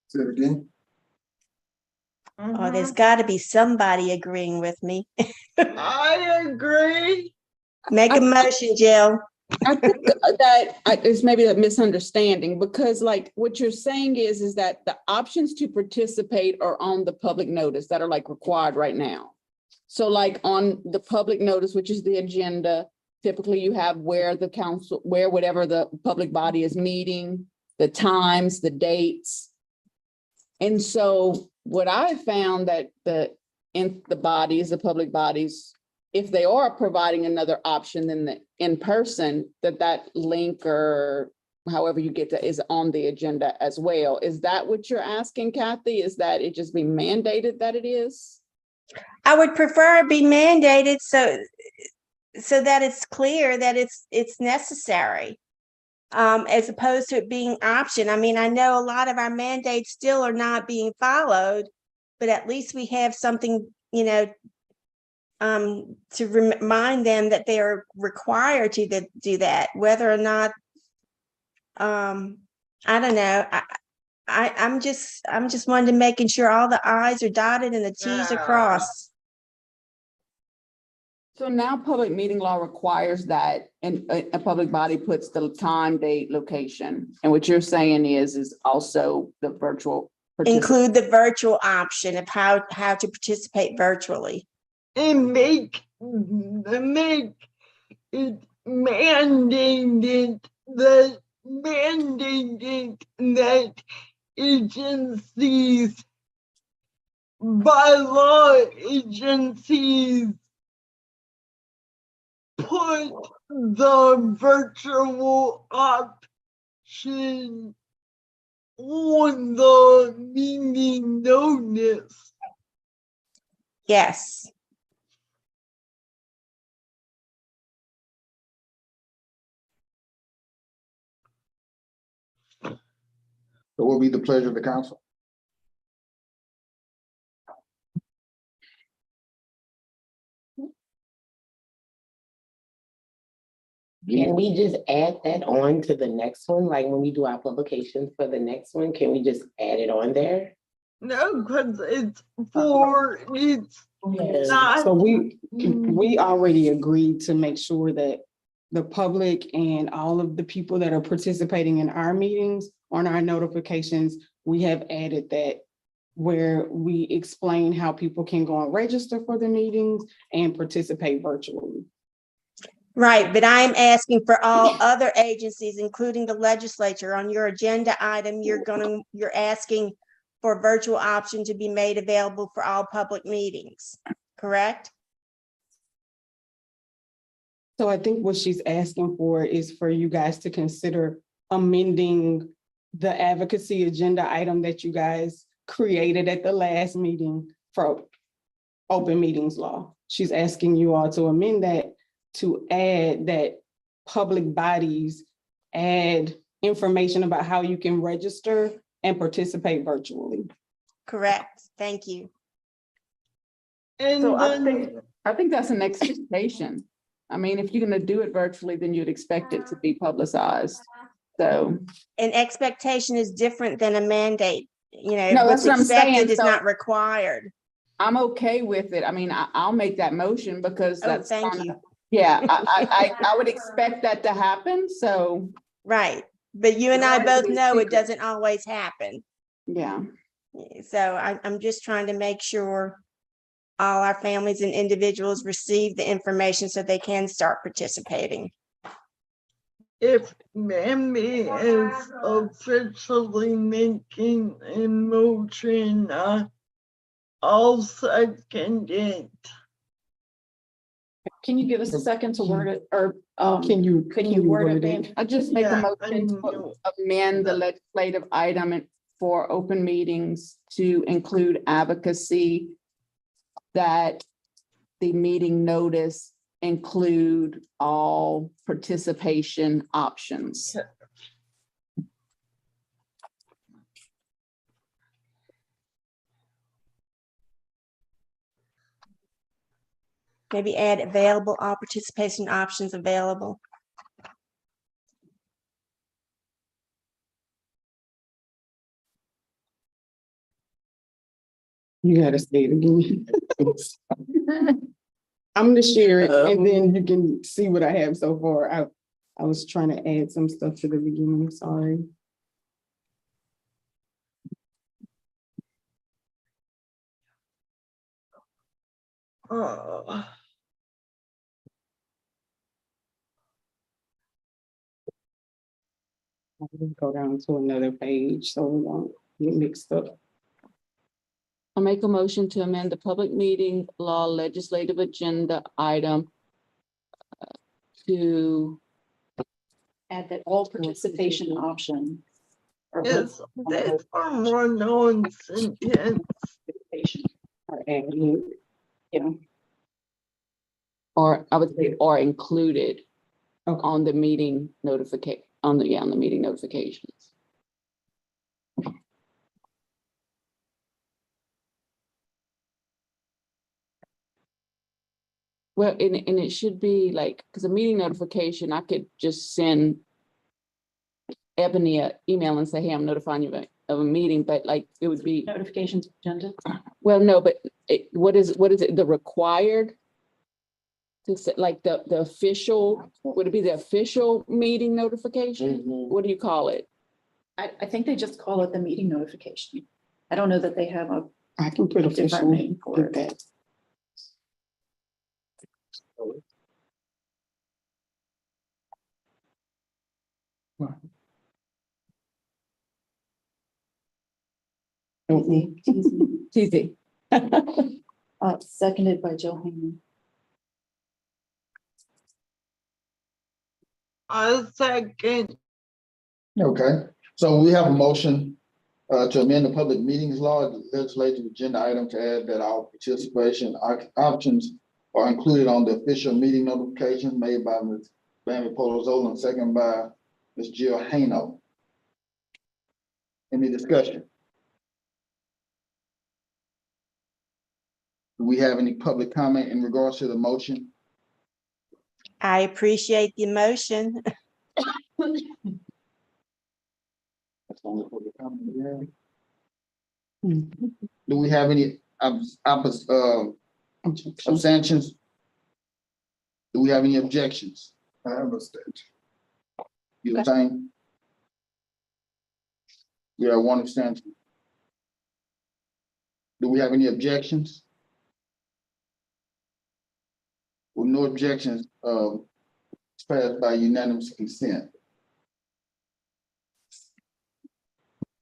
Say it again. Oh, there's got to be somebody agreeing with me. I agree. Make a motion, Jill. I think that it's maybe a misunderstanding, because like what you're saying is that the options to participate are on the public notice that are like required right now. So like on the public notice, which is the agenda, typically you have where the council, where whatever the public body is meeting, the times, the dates. And so what I found that the bodies, the public bodies, if they are providing another option than the in-person, that link or however you get to is on the agenda as well. Is that what you're asking, Kathy? Is that it just be mandated that it is? I would prefer it be mandated so that it's clear that it's necessary. As opposed to it being option. I mean, I know a lot of our mandates still are not being followed, but at least we have something, to remind them that they are required to do that, whether or not, I don't know. I'm just wanting to making sure all the I's are dotted and the T's are crossed. So now public meeting law requires that and a public body puts the time, date, location. And what you're saying is also the virtual. Include the virtual option of how to participate virtually. And make it mandated that agencies, bylaw agencies, put the virtual option on the meeting notice. Yes. So what will be the pleasure of the council? Can we just add that on to the next one? Like when we do our publications for the next one, can we just add it on there? No, because it's not. So we already agreed to make sure that the public and all of the people that are participating in our meetings on our notifications, we have added that where we explain how people can go and register for the meetings and participate virtually. Right, but I'm asking for all other agencies, including the legislature, on your agenda item, you're asking for virtual option to be made available for all public meetings, correct? So I think what she's asking for is for you guys to consider amending the advocacy agenda item that you guys created at the last meeting for open meetings law. She's asking you all to amend that to add that public bodies add information about how you can register and participate virtually. Correct, thank you. And So then, I think that's an expectation. I mean, if you're gonna do it virtually, then you'd expect it to be publicized. So. An expectation is different than a mandate, No, what's that's what I'm saying. expected is So- not required. I'm okay with it. I mean, I'll make that motion because Oh, that's. thank kinda- you. Yeah, I would expect that to happen, so, Right, but you and I Right, both it's know it secret. doesn't always happen. yeah. So I'm just trying to make sure all our families and individuals receive the information so they can start participating. if Mammy is officially making a motion, I'll second it. Can you give us a second to word it, or, Can you word it, word ma'am? it? I just make a Yeah, I motion to know. amend the legislative item for open meetings to include advocacy, that the meeting notice include all participation options. Maybe add available, all participation options available. You gotta say it again. I'm gonna share it and then you can see what I have so far. I was trying to add some stuff to the beginning, sorry. I'll go down to another page so we don't get mixed up. I make a motion to amend the public meeting law legislative agenda item to Add that all participation option. or Yes, that's a run-on sentence. Or add it. Yeah. Or I would say, or included on the meeting notification, on the meeting notifications. Well, and it should be like, because a meeting notification, I could just send Ebony an email and say, hey, I'm notifying you of a meeting, but like, it would be. Notifications agenda. Well, no, but what is it, the required? To say, like the official, would it be the official meeting notification? What do you call it? I think they just call it the meeting notification. I don't know that they have a I can put different official name for with it. that. TZ. Seconded by Johanna. A second. Okay, so we have a motion to amend the public meetings law, the legislative agenda item to add that our participation options are included on the official meeting notification made by Ms. Bambi Polozola and second by Ms. Jill Hano. Any discussion? Do we have any public comment in regards to the motion? I appreciate the motion. That's the only public comment we have. Do we have any abstentions? Do we have any objections? I have a stage. You abstain? We have one abstention. Do we have any objections? With no objections, it's passed by unanimous consent.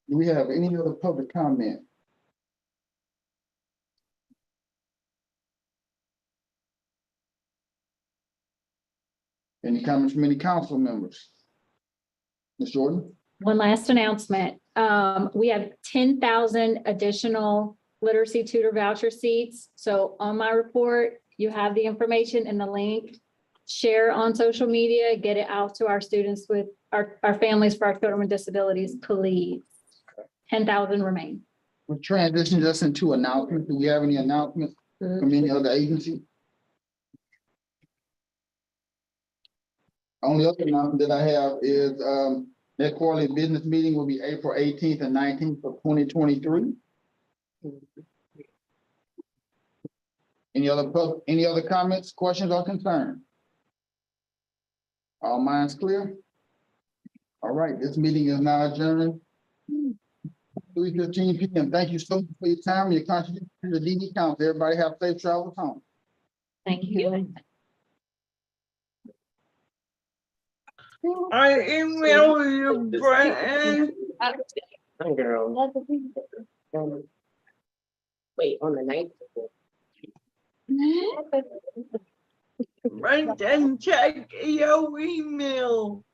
Do we have any other public comment? Any comments from any council members? Ms. Jordan? One last announcement. We have 10,000 additional literacy tutor voucher seats. So on my report, you have the information and the link. Share on social media, get it out to our students with our families for our children with disabilities, please. 10,000 remain. We're transitioning us into announcements. Do we have any announcements from any other agency? Only other announcement that I have is, that quarterly business meeting will be April 18th and 19th of 2023. Any other comments, questions, or concerns? All minds clear? All right, this meeting is now adjourned. 3:15 p.m. Thank you so much for your time and your contribution to the DD Council. Everybody have safe travels home. Thank you. I email you, Brian. Girl. Wait, on the 9th. Right then, check your email.